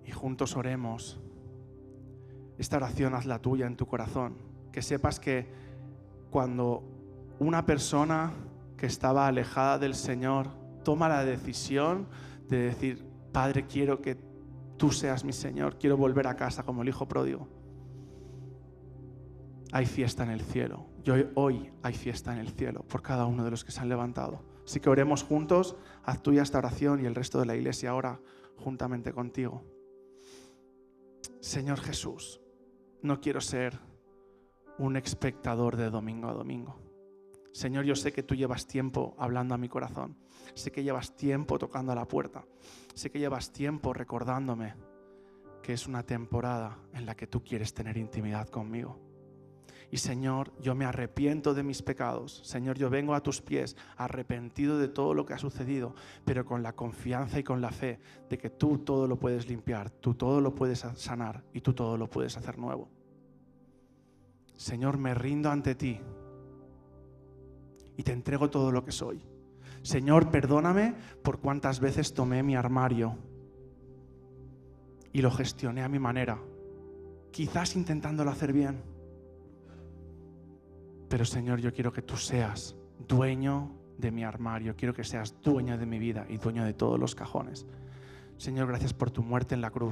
Y juntos oremos. Esta oración hazla tuya en tu corazón. Que sepas que cuando una persona que estaba alejada del Señor toma la decisión de decir, Padre, quiero que tú seas mi Señor, quiero volver a casa como el hijo pródigo. Hay fiesta en el cielo. Hoy hay fiesta en el cielo por cada uno de los que se han levantado. Así que oremos juntos, haz tuya esta oración y el resto de la iglesia ora juntamente contigo. Señor Jesús, no quiero ser un espectador de domingo a domingo. Señor, yo sé que tú llevas tiempo hablando a mi corazón. Sé que llevas tiempo tocando a la puerta. Sé que llevas tiempo recordándome que es una temporada en la que tú quieres tener intimidad conmigo. Y Señor, yo me arrepiento de mis pecados. Señor, yo vengo a tus pies arrepentido de todo lo que ha sucedido, pero con la confianza y con la fe de que tú todo lo puedes limpiar, tú todo lo puedes sanar y tú todo lo puedes hacer nuevo. Señor, me rindo ante ti y te entrego todo lo que soy. Señor, perdóname por cuántas veces tomé mi armario y lo gestioné a mi manera, quizás intentándolo hacer bien. Pero Señor, yo quiero que tú seas dueño de mi armario, quiero que seas dueño de mi vida y dueño de todos los cajones. Señor, gracias por tu muerte en la cruz.